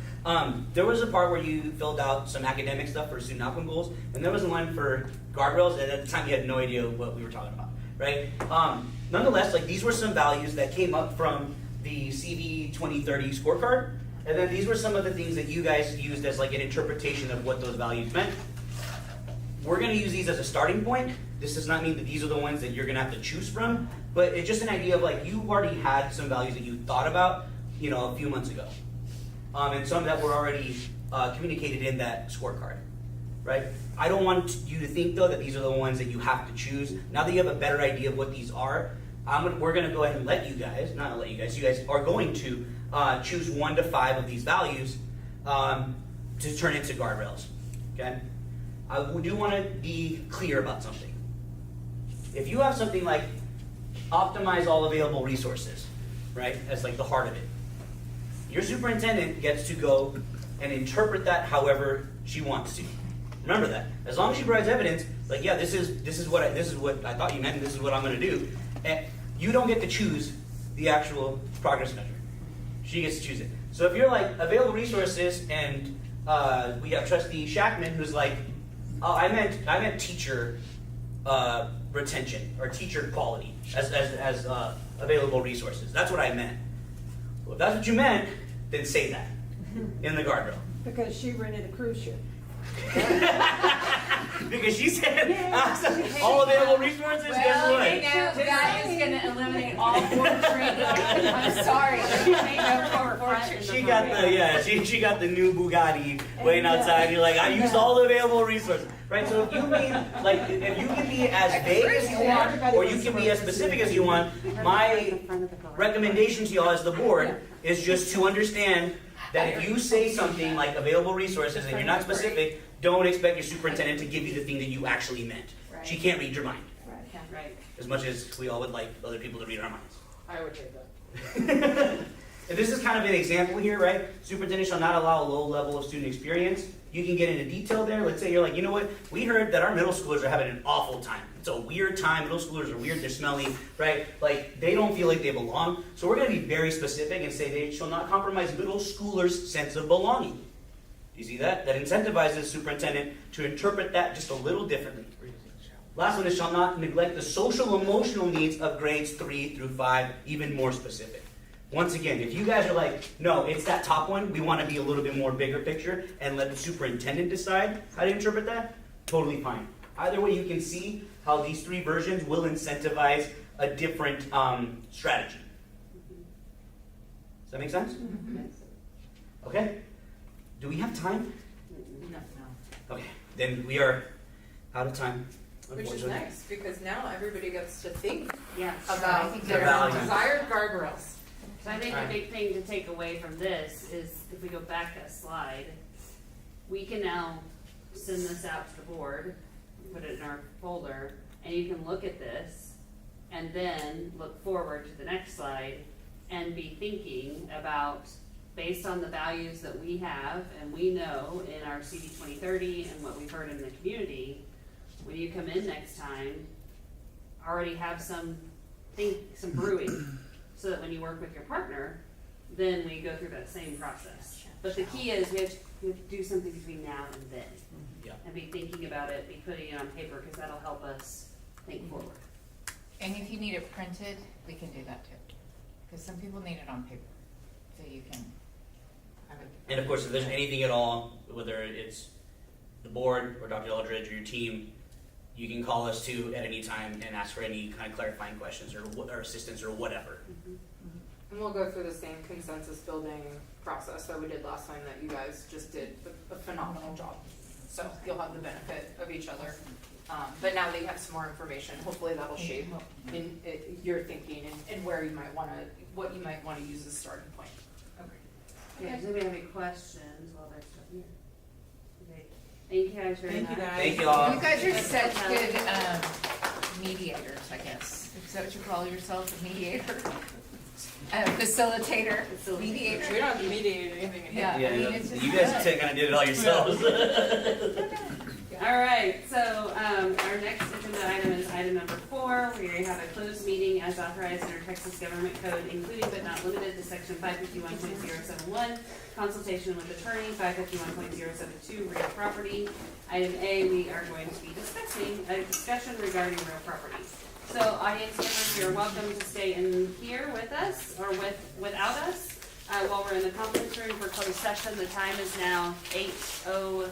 There was a part where you filled out some academic stuff for student outcome goals, and there was a line for guardrails, and at the time you had no idea what we were talking about, right? Nonetheless, like these were some values that came up from the CV 2030 scorecard, and then these were some of the things that you guys used as like an interpretation of what those values meant. We're going to use these as a starting point. This does not mean that these are the ones that you're going to have to choose from, but it's just an idea of like you already had some values that you thought about, you know, a few months ago, and some that were already communicated in that scorecard, right? I don't want you to think though that these are the ones that you have to choose. Now that you have a better idea of what these are, we're going to go ahead and let you guys, you guys are going to choose 1 to 5 of these values to turn into guardrails, okay? I do want to be clear about something. If you have something like optimize all available resources, right, as like the heart of it, your superintendent gets to go and interpret that however she wants to. Remember that. As long as she provides evidence, like, yeah, this is what I thought you meant, and this is what I'm going to do. And you don't get to choose the actual progress measure. She gets to choose it. So if you're like available resources, and we have Trustee Shackman who's like, oh, I meant teacher retention or teacher quality as available resources. That's what I meant. Well, if that's what you meant, then say that in the guardrail. Because she rented a cruise ship. Because she said all available resources. Guess what? That is going to eliminate all board training. I'm sorry. She got the she got the new Bugatti waiting outside. You're like, I used all the available resources, right? So if you mean like, if you can be as vague as you want, or you can be as specific as you want, my recommendation to y'all as the board is just to understand that if you say something like available resources and you're not specific, don't expect your superintendent to give you the thing that you actually meant. She can't read your mind. Right. As much as we all would like other people to read our minds. I would take that. And this is kind of an example here, right? Superintendent shall not allow a low level of student experience. You can get into detail there. Let's say you're like, you know what? We heard that our middle schoolers are having an awful time. It's a weird time. Middle schoolers are weird. They're smelly, right? Like, they don't feel like they belong. So we're going to be very specific and say they shall not compromise middle schoolers' sense of belonging. Do you see that? That incentivizes the superintendent to interpret that just a little differently. Last one is shall not neglect the social emotional needs of grades 3 through 5, even more specific. Once again, if you guys are like, no, it's that top one, we want to be a little bit more bigger picture and let the superintendent decide how to interpret that, totally fine. Either way, you can see how these 3 versions will incentivize a different strategy. Does that make sense? Okay. Do we have time? No. Okay, then we are out of time. Which is unfortunately. nice, because now everybody gets to think Yeah. about The their values. desired guardrails. So I think the big thing to take away from this is, if we go back a slide, we can now send this out to the board, put it in our folder, and you can look at this, and then look forward to the next slide, and be thinking about, based on the values that we have, and we know in our CD 2030 and what we've heard in the community, when you come in next time, already have some brewing, so that when you work with your partner, then we go through that same process. But the key is we have to do something between now and then. Yeah. And be thinking about it, be putting it on paper, because that'll help us think forward. And if you need it printed, we can do that too. Because some people need it on paper, so you can have it. And of course, if there's anything at all, whether it's the board or Dr. Eldridge or your team, you can call us too at any time and ask for any kind of clarifying questions or assistance or whatever. And we'll go through the same consensus building process that we did last time that you guys just did a phenomenal job. So you'll have the benefit of each other. But now that you have some more information, hopefully that'll shape your thinking and where you might want to, what you might want to use as a starting point. Okay, does anybody have any questions while they're still here? Okay, thank you guys very much. Thank you guys. Thank you all. You guys are such good mediators, I guess. Is that what you call yourself, a mediator? Facilitator, mediator. We don't have to mediate anything in here. Yeah, Yeah, I mean, it's just you guys good. kind of did it all yourselves. All right, so our next agenda item is item number 4. We have a closed meeting as authorized under Texas Government Code, including but not limited to section 551.071, consultation with attorney, 551.072, real property. Item A, we are going to be discussing a discussion regarding real property. So audience members, you're welcome to stay in here with us or without us while we're in the conference room for closed session. The time is now 8:09.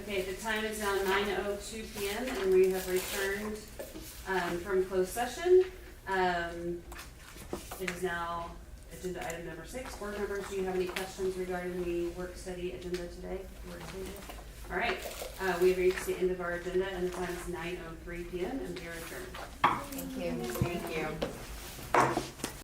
Okay, the time is now 9:02 p.m. and we have returned from closed session. It is now agenda item number 6. Board members, do you have any questions regarding the work study agenda today? All right, we have reached the end of our agenda and the time is 9:03 p.m. and we are adjourned. Thank you.